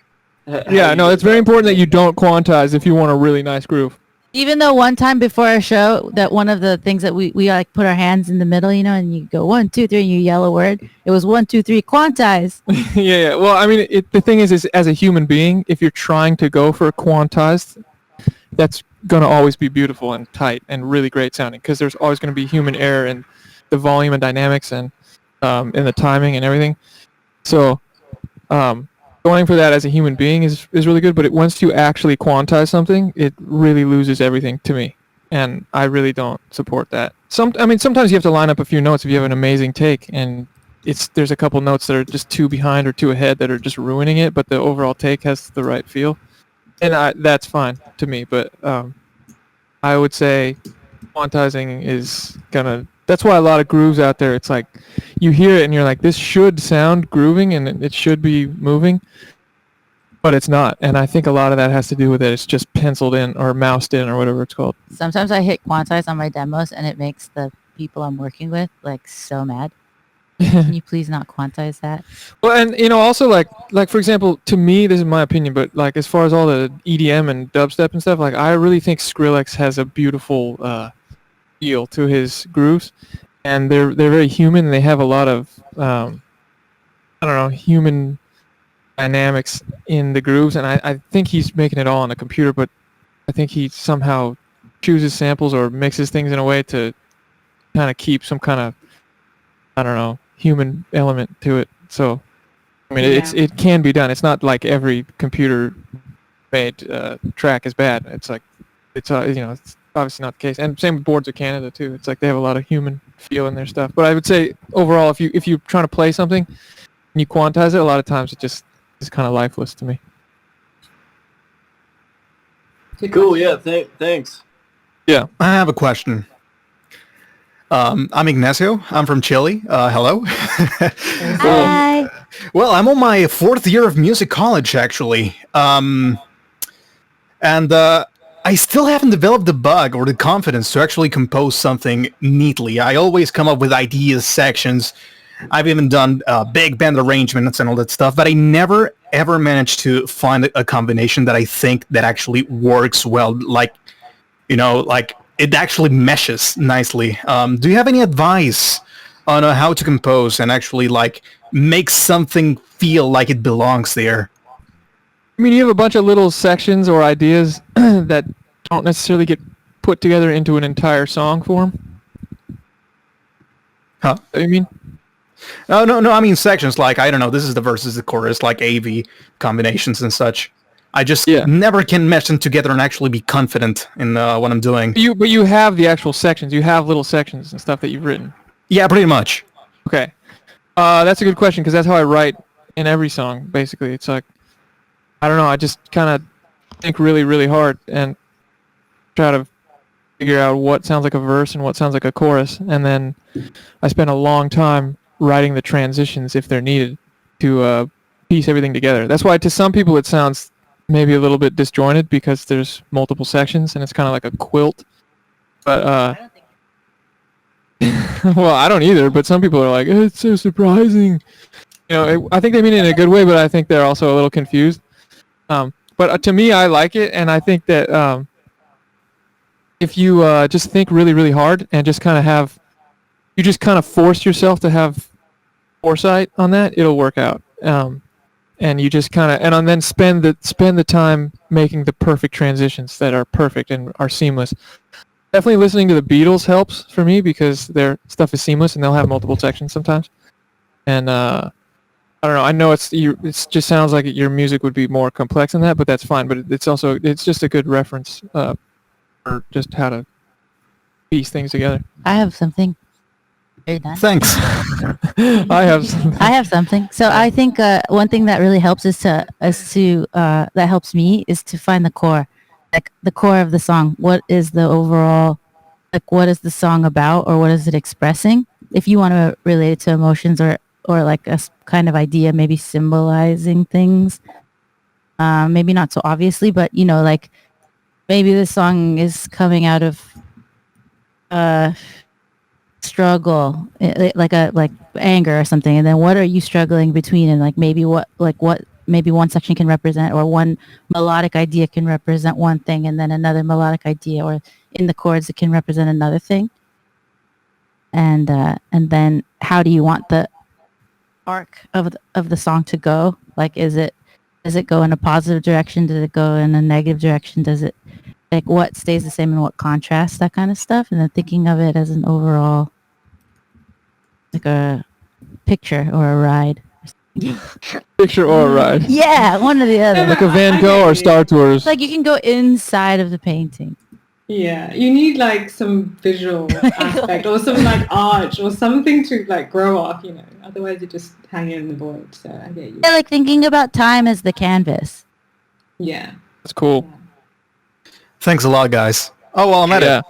Yeah, no, it's very important that you don't quantize if you want a really nice groove. Even though one time before our show, that one of the things that we like put our hands in the middle, you know, and you go 1, 2, 3, and you yell a word. It was 1, 2, 3, quantize. Yeah. Well, I mean, the thing is as a human being, if you're trying to go for quantized, that's going to always be beautiful and tight and really great sounding because there's always going to be human error in the volume and dynamics and in the timing and everything. So going for that as a human being is really good, but once you actually quantize something, it really loses everything to me, and I really don't support that. Sometimes you have to line up a few notes if you have an amazing take, and there's a couple notes that are just too behind or too ahead that are just ruining it, but the overall take has the right feel. And that's fine to me, but I would say quantizing is gonna. That's why a lot of grooves out there, it's like you hear it and you're like, this should sound grooving and it should be moving, but it's not. And I think a lot of that has to do with it. It's just penciled in or moused in or whatever it's called. Sometimes I hit quantize on my demos and it makes the people I'm working with like so mad. Can you please not quantize that? Well, and also like for example, to me, this is my opinion, but like as far as all the EDM and dubstep and stuff, like I really think Skrillex has a beautiful feel to his grooves, and they're very human. And they have a lot of human dynamics in the grooves, and I think he's making it all on a computer, but I think he somehow chooses samples or mixes things in a way to kind of keep some kind of human element to it. So I mean, it can be done. It's not like every computer made track is bad. It's like it's obviously not the case. And same with Boards of Canada too. It's like they have a lot of human feel in their stuff. But I would say overall, if you're trying to play something and you quantize it, a lot of times it just is kind of lifeless to me. Cool. Yeah. Thanks. Yeah. I have a question. I'm Ignacio. I'm from Chile. Hello. Hi. Well, I'm on my 4th year of music college, actually. And I still haven't developed the bug or the confidence to actually compose something neatly. I always come up with ideas, sections. I've even done big band arrangements and all that stuff, but I never, ever managed to find a combination that I think that actually works well. Like it actually meshes nicely. Do you have any advice on how to compose and actually make something feel like it belongs there? I mean, you have a bunch of little sections or ideas that don't necessarily get put together into an entire song form. Huh? You mean? Oh, no, I mean sections like, I don't know, this is the verse, this is the chorus, like AV combinations and such. I just never can mesh them together and actually be confident in what I'm doing. But you have the actual sections. You have little sections and stuff that you've written. Yeah, pretty much. Okay. That's a good question because that's how I write in every song, basically. It's like, I don't know, I just kind of think really, really hard and try to figure out what sounds like a verse and what sounds like a chorus. And then I spend a long time writing the transitions if they're needed to piece everything together. That's why to some people it sounds maybe a little bit disjointed because there's multiple sections and it's kind of like a quilt. But well, I don't either, but some people are like, it's so surprising. I think they mean it in a good way, but I think they're also a little confused. But to me, I like it, and I think that if you just think really, really hard and just kind of force yourself to have foresight on that, it'll work out. And you just kind of, and then spend the time making the perfect transitions that are perfect and are seamless. Definitely listening to the Beatles helps for me because their stuff is seamless and they'll have multiple sections sometimes. And I don't know. I know it just sounds like your music would be more complex than that, but that's fine. But it's just a good reference for just how to piece things together. I have something. Are you done? Thanks. I have something. So I think one thing that really helps that helps me is to find the core, like the core of the song. What is the overall, what is the song about, or what is it expressing? If you want to relate it to emotions or like a kind of idea, maybe symbolizing things, maybe not so obviously, but like maybe the song is coming out of struggle, like anger or something, and then what are you struggling between, and maybe what maybe one section can represent, or one melodic idea can represent one thing, and then another melodic idea, or in the chords it can represent another thing, and then how do you want the arc of the song to go? Like, does it go in a positive direction? Does it go in a negative direction? Does it, like, what stays the same and what contrasts, that kind of stuff? And then thinking of it as an overall, like a picture or a ride. Picture or a ride. Yeah, one or the other. Like a Van Gogh or Star Tours. Like you can go inside of the painting. Yeah, you need like some visual aspect or some like arch or something to like grow off, Otherwise you're just hanging in the void. So I get you. Yeah, like thinking about time as the canvas. Yeah. That's cool. Thanks a lot, guys. Oh, well, I'm at it.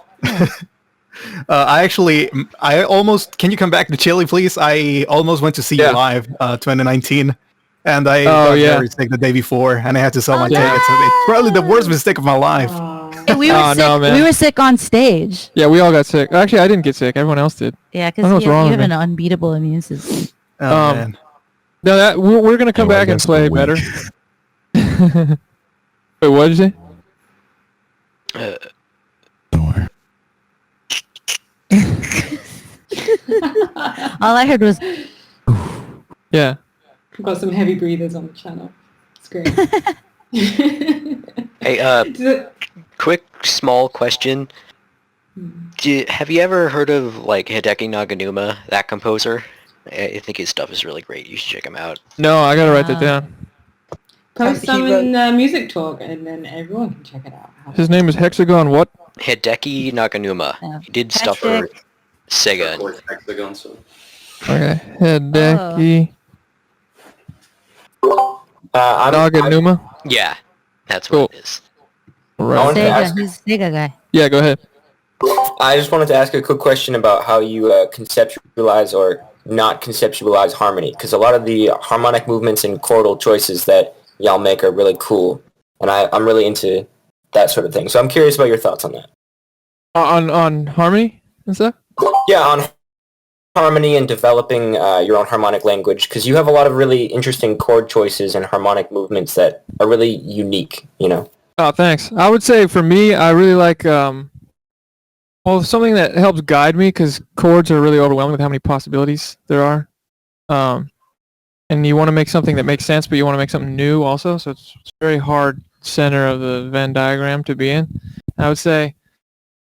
I almost, can you come back to Chile, please? I almost went to see you live, 2019. and I got very sick the day before, and I had to sell my tickets. It's probably the worst mistake of my life. Hey, we were sick. No, man. We were sick on stage. Yeah, we all got sick. Actually, I didn't get sick. Everyone else did. Yeah, because you have an unbeatable immune system. Oh, man. No, we're gonna come back and play better. Wait, what did you say? All I heard was. Yeah. We've got some heavy breathers on the channel. It's great. Hey, quick small question. Have you ever heard of like Hideki Naganuma, that composer? I think his stuff is really great. You should check him out. No, I gotta write that down. Post some in Music Talk, and then everyone can check it out. His name is Hexagon what? Hideki Naganuma. He did stuff for Sega. Okay, Hideki Naganuma? Yeah, that's what it is. Right. He's a Sega guy. Yeah, go ahead. I just wanted to ask a quick question about how you conceptualize or not conceptualize harmony, because a lot of the harmonic movements and chordal choices that y'all make are really cool, and I'm really into that sort of thing. So I'm curious about your thoughts on that. On harmony and stuff? Yeah, on harmony and developing your own harmonic language, because you have a lot of really interesting chord choices and harmonic movements that are really unique, you know? Oh, thanks. I would say for me, I really like, something that helps guide me, because chords are really overwhelming with how many possibilities there are. And you want to make something that makes sense, but you want to make something new also, so it's a very hard center of the Venn diagram to be in. I would say,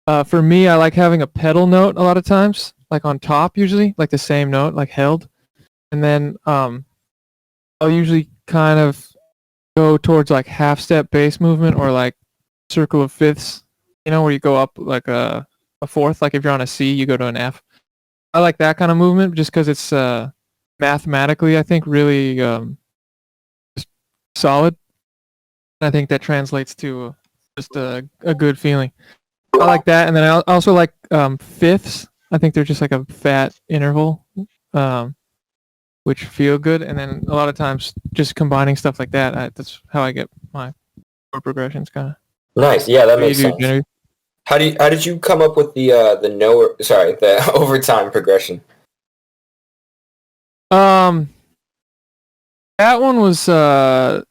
for me, I like having a pedal note a lot of times, like on top usually, like the same note, like held. And then I'll usually kind of go towards like half-step bass movement or like circle of fifths, you know, where you go up like a fourth, like if you're on a C, you go to an F. I like that kind of movement just because it's mathematically, I think, really just solid. I think that translates to just a good feeling. I like that, and then I also like fifths. I think they're just like a fat interval, which feel good, and then a lot of times just combining stuff like that, that's how I get my chord progressions kind of. Nice, yeah, that makes sense. Genevieve? How did you come up with the overtime progression? That one was there's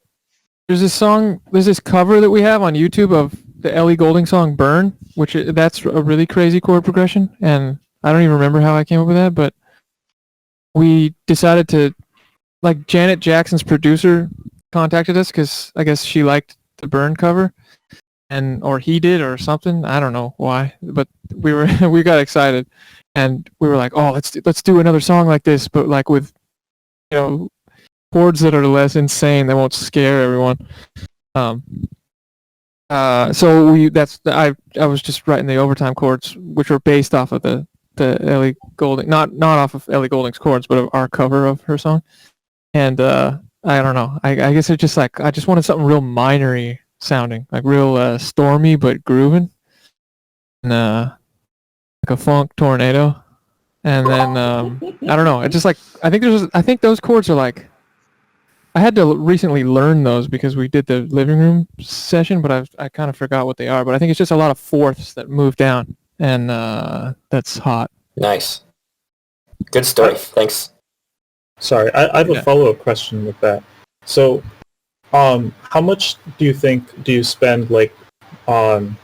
this cover that we have on YouTube of the Ellie Goulding song "Burn," that's a really crazy chord progression, and I don't even remember how I came up with that, but we decided to, like, Janet Jackson's producer contacted us because I guess she liked the Burn cover, or he did or something. I don't know why, but we got excited, and we were like, oh, let's do another song like this, but like with, you know, chords that are less insane, that won't scare everyone. So I was just writing the overtime chords, which were based off of the Ellie Goulding, not off of Ellie Goulding's chords, but of our cover of her song. And I don't know. I guess it's just like I just wanted something real minory sounding, like real stormy but grooving, and like a funk tornado. And then I don't know. It's just like I think those chords are like. I had to recently learn those because we did the living room session, but I kind of forgot what they are. But I think it's just a lot of fourths that move down, and that's hot. Nice. Good story. Thanks. Sorry, I have a follow-up question with that. So, how much do you spend like on,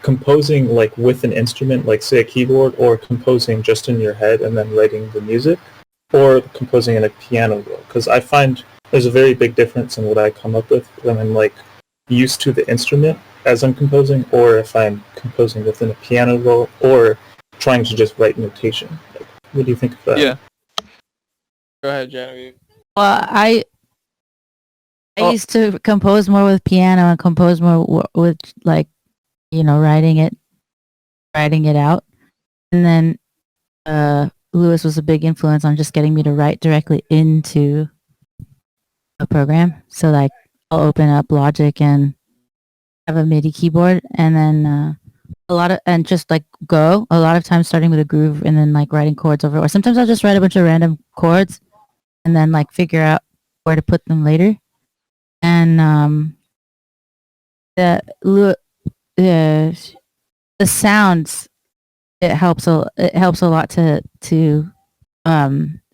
composing like with an instrument, like say a keyboard, or composing just in your head and then writing the music, or composing in a piano roll? Because I find there's a very big difference in what I come up with when I'm like used to the instrument as I'm composing, or if I'm composing within a piano roll, or trying to just write notation. Like, what do you think of that? Yeah. Go ahead, Genevieve. Well, I used to compose more with piano and compose more with, like, you know, writing it out. And then Lewis was a big influence on just getting me to write directly into a program. So like I'll open up Logic and have a MIDI keyboard, and then a lot of times starting with a groove and then like writing chords over, or sometimes I'll just write a bunch of random chords and then like figure out where to put them later. And the sounds, it helps a lot to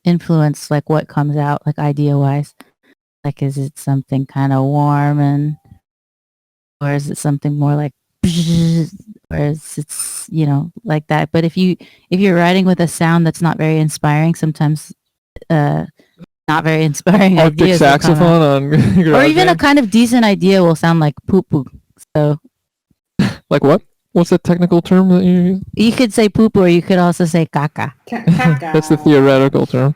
influence like what comes out, like idea wise. Like, is it something kind of warm or is it something more like, or is it's like that? But if you're writing with a sound that's not very inspiring, sometimes not very inspiring ideas saxophone on or even a kind of decent idea will sound like poo poo. So like what? What's the technical term that you use? You could say poo poo, or you could also say caca. That's the theoretical term.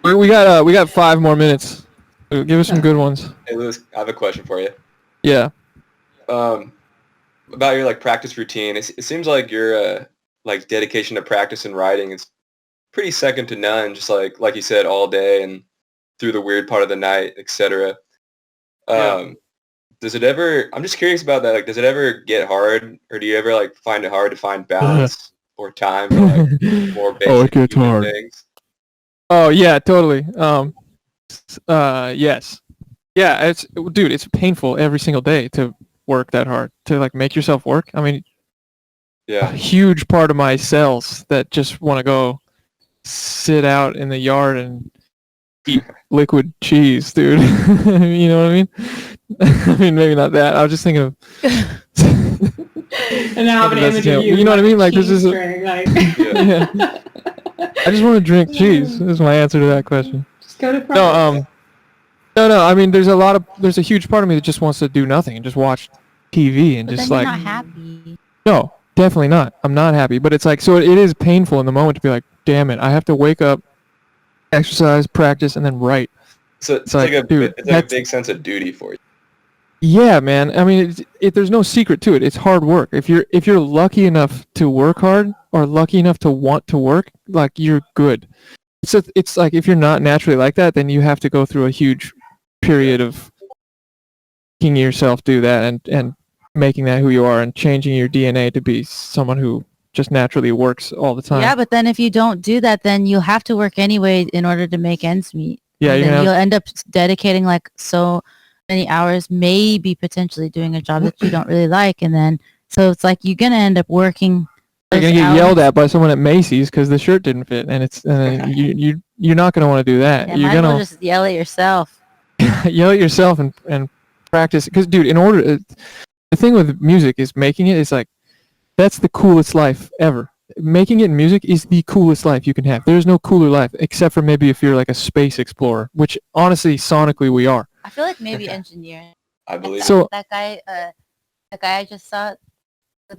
we got 5 more minutes. Give us some good ones. Hey Lewis, I have a question for you. Yeah. About your like practice routine. It seems like your like dedication to practice and writing is pretty second to none. Just like you said, all day and through the weird part of the night, etc. Does it ever? I'm just curious about that. Like, does it ever get hard, or do you ever like find it hard to find balance or time for like more basic it gets hard. things? Oh yeah, totally. Yes. Yeah, it's painful every single day to work that hard, to like make yourself work. I mean, a huge part of my cells that just want to go sit out in the yard and eat liquid cheese, dude. You know what I mean? I mean, maybe not that. I was just thinking of. And now I have an image of you. You know what I mean? Like, this is. Like... Yeah. I just want to drink cheese. Is my answer to that question. Just go to practice. No. I mean, there's a huge part of me that just wants to do nothing and just watch TV and just like. You're not happy. No, definitely not. I'm not happy, but it's like, so it is painful in the moment to be like, damn it, I have to wake up, exercise, practice, and then write. So it's like a big sense of duty for you. Yeah, man. I mean, there's no secret to it. It's hard work. If you're lucky enough to work hard or lucky enough to want to work, like, you're good. So it's like, if you're not naturally like that, then you have to go through a huge period of making yourself do that and making that who you are and changing your DNA to be someone who just naturally works all the time. Yeah, but then if you don't do that, then you'll have to work anyway in order to make ends meet. Yeah, you'll end up dedicating like so many hours, maybe potentially doing a job that you don't really like, and then so it's like you're gonna end up working. You're gonna get yelled at by someone at Macy's because the shirt didn't fit, and it's you're not gonna want to do that. Yeah, you're gonna just yell at yourself. Yell at yourself and practice, because dude, the thing with music is making it is like, that's the coolest life ever. Making it in music is the coolest life you can have. There's no cooler life except for maybe if you're like a space explorer, which honestly sonically we are. I feel like maybe engineering. I believe so. That guy I just saw.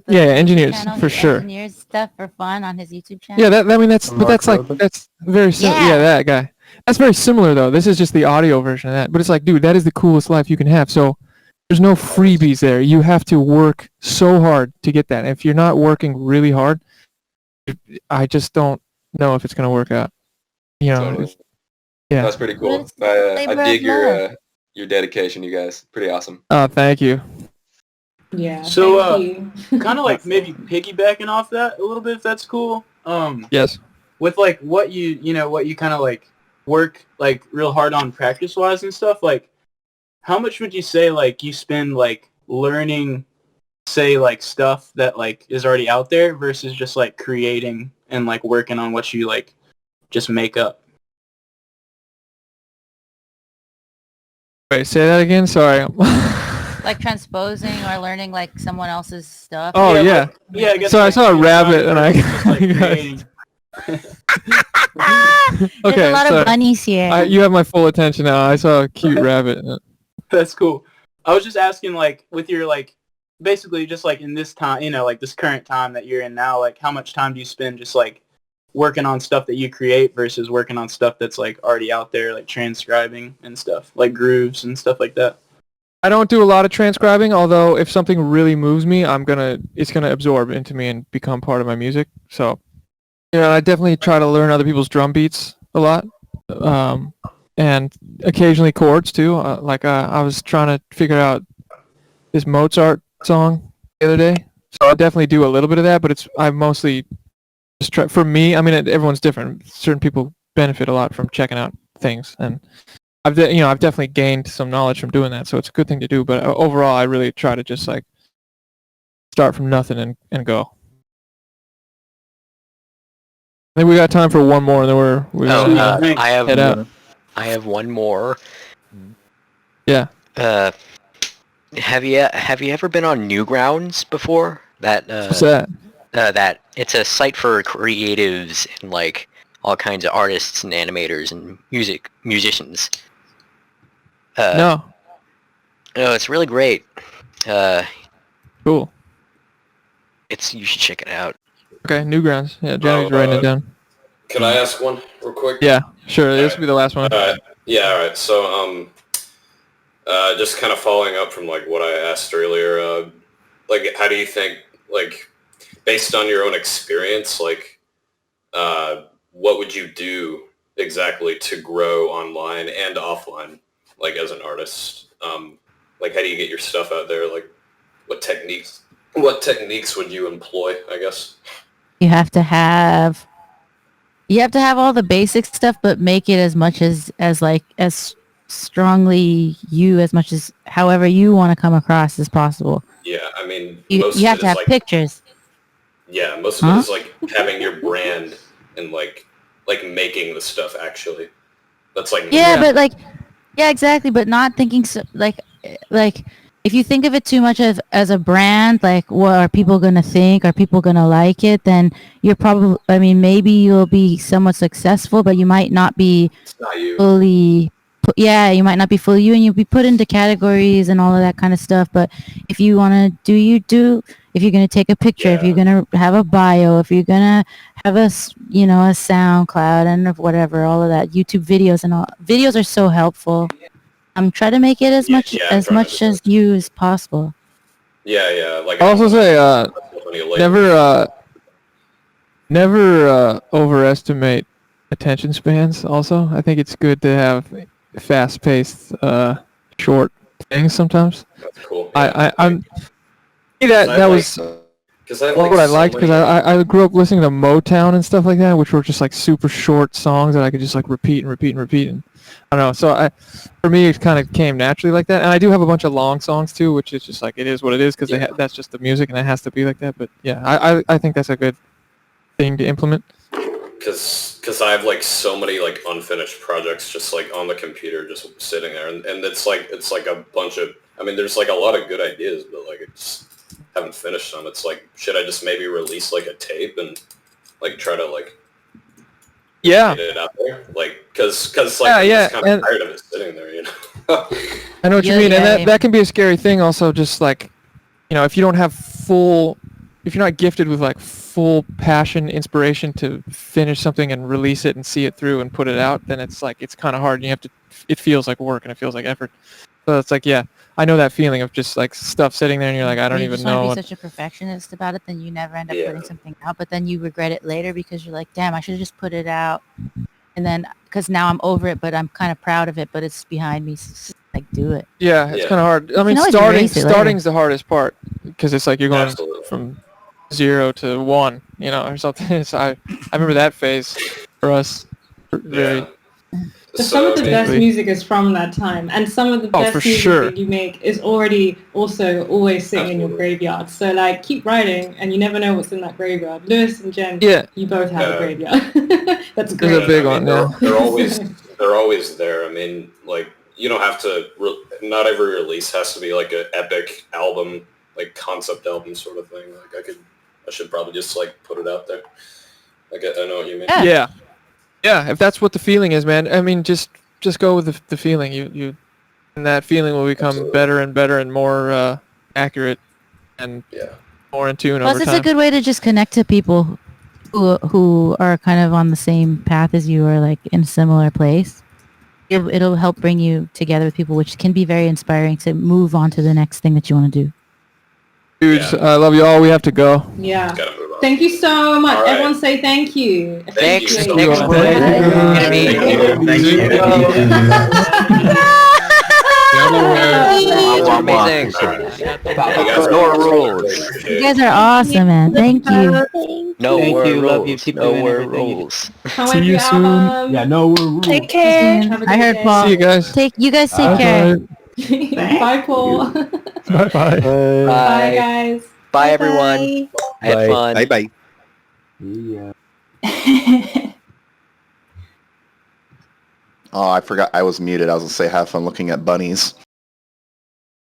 Engineers for sure. Engineers stuff for fun on his YouTube channel. Yeah, that's very similar. Yeah, that guy. That's very similar though. This is just the audio version of that. But it's like, dude, that is the coolest life you can have. So there's no freebies there. You have to work so hard to get that. And if you're not working really hard, I just don't know if it's going to work out. You know. Totally. Yeah. That's pretty cool. I dig your dedication, you guys. Pretty awesome. Oh, thank you. Yeah. So kind of like maybe piggybacking off that a little bit, if that's cool. Yes. With like what you kind of like work like real hard on practice wise and stuff, like how much would you say like you spend like learning, say, like stuff that like is already out there versus just like creating and like working on what you like just make up? Wait, say that again. Sorry. Like transposing or learning like someone else's stuff. Oh yeah. I guess so like, I saw a rabbit and I. There's a lot of bunnies here. You have my full attention now. I saw a cute rabbit. That's cool. I was just asking, like, with your like, basically just like in this time, like this current time that you're in now, like how much time do you spend just like working on stuff that you create versus working on stuff that's like already out there, like transcribing and stuff, like grooves and stuff like that? I don't do a lot of transcribing, although if something really moves me, it's gonna absorb into me and become part of my music. So, I definitely try to learn other people's drum beats a lot, and occasionally chords too. I was trying to figure out this Mozart song the other day, so I definitely do a little bit of that. But I mostly just try. For me, I mean, everyone's different. Certain people benefit a lot from checking out things, and I've definitely gained some knowledge from doing that, so it's a good thing to do. But overall, I really try to just like start from nothing and go. I think we got time for one more, and then head out. I have one more. Yeah. Have you ever been on Newgrounds before? What's that? That it's a site for creatives and like all kinds of artists and animators and musicians. No. No, it's really great. Cool. You should check it out. Okay, Newgrounds. Yeah, Jenny's writing it down. Can I ask one real quick? Yeah, sure. This will be the last one. Yeah, all right. So, just kind of following up from like what I asked earlier, like how do you think, like, based on your own experience, like, what would you do exactly to grow online and offline, like as an artist? Like, how do you get your stuff out there? Like, what techniques would you employ, I guess? You have to have all the basic stuff, but make it as much as strongly you, as much as however you want to come across as possible. Yeah, I mean, you have to have like, pictures. Yeah, most of it is like having your brand and like making the stuff actually. That's like but like, yeah, exactly. But not thinking so, like if you think of it too much as a brand, like what are people going to think? Are people going to like it? Then you're probably, I mean, maybe you'll be somewhat successful, but you might not be fully, you might not be fully you, and you'll be put into categories and all of that kind of stuff. But if you want to if you're going to take a picture, if you're going to have a bio, if you're going to have a SoundCloud and whatever, all of that, YouTube videos and all, videos are so helpful. Try to make it as much as you as possible. Yeah. Like I'll also say, never overestimate attention spans. Also, I think it's good to have fast-paced, short things sometimes. That's cool. I'm. That was what I liked, because I grew up listening to Motown and stuff like that, which were just like super short songs that I could just like repeat, and I don't know. So for me, it kind of came naturally like that. And I do have a bunch of long songs too, which is just like it is what it is, because that's just the music and it has to be like that. But yeah, I think that's a good thing to implement. Because I have like so many like unfinished projects just like on the computer, just sitting there, and it's like a bunch of. I mean, there's like a lot of good ideas, but like it's. Haven't finished them. It's like, should I just maybe release like a tape and like try to like get it out there? Like, cause like I'm just kind of tired of it sitting there, you know. I know what you mean, and that can be a scary thing. Also, just like, you know, if you don't have if you're not gifted with like full passion, inspiration to finish something and release it and see it through and put it out, then it's like it's kind of hard. And it feels like work and it feels like effort. So it's like, I know that feeling of just like stuff sitting there and you're like, I don't even know. If you be such a perfectionist about it, then you never end up putting something out, but then you regret it later because you're like, damn, I should have just put it out. And then, because now I'm over it, but I'm kind of proud of it, but it's behind me. So just, like, do it. Yeah, it's kind of hard. I mean, starting's the hardest part, because it's like you're going from 0 to 1, you know, or something. So I remember that phase for us. Very. But some of the best music is from that time, and some of the best music that you make is already also always sitting in your graveyard. So like, keep writing, and you never know what's in that graveyard. Lewis and Jen, you both have a graveyard. That's great. That's a big one. They're always there. I mean, like, you don't have to. Not every release has to be like an epic album, like concept album sort of thing. Like I should probably just like put it out there. Like I know what you mean. Yeah, if that's what the feeling is, man. I mean, just go with the feeling. You, and that feeling will become better and better and more accurate and more in tune over time. Plus, it's a good way to just connect to people who are kind of on the same path as you, or like in a similar place. It'll help bring you together with people, which can be very inspiring to move on to the next thing that you want to do. Dudes, I love you all. We have to go. Yeah. Thank you so much. Right. Everyone say thank you. Thanks. Thank you. Thank you. amazing. KNOWER rules. You guys are awesome, man. Thank you. KNOWER Love you. rules. Keep doing KNOWER everything you rules. See you soon. Yeah, KNOWER rules. Take care. I heard Paul. See you guys. You guys take care. Bye, Paul. Bye bye. Bye, guys. Bye, everyone. Have fun. Bye. Yeah. Oh, I forgot I was muted. I was gonna say have fun looking at bunnies.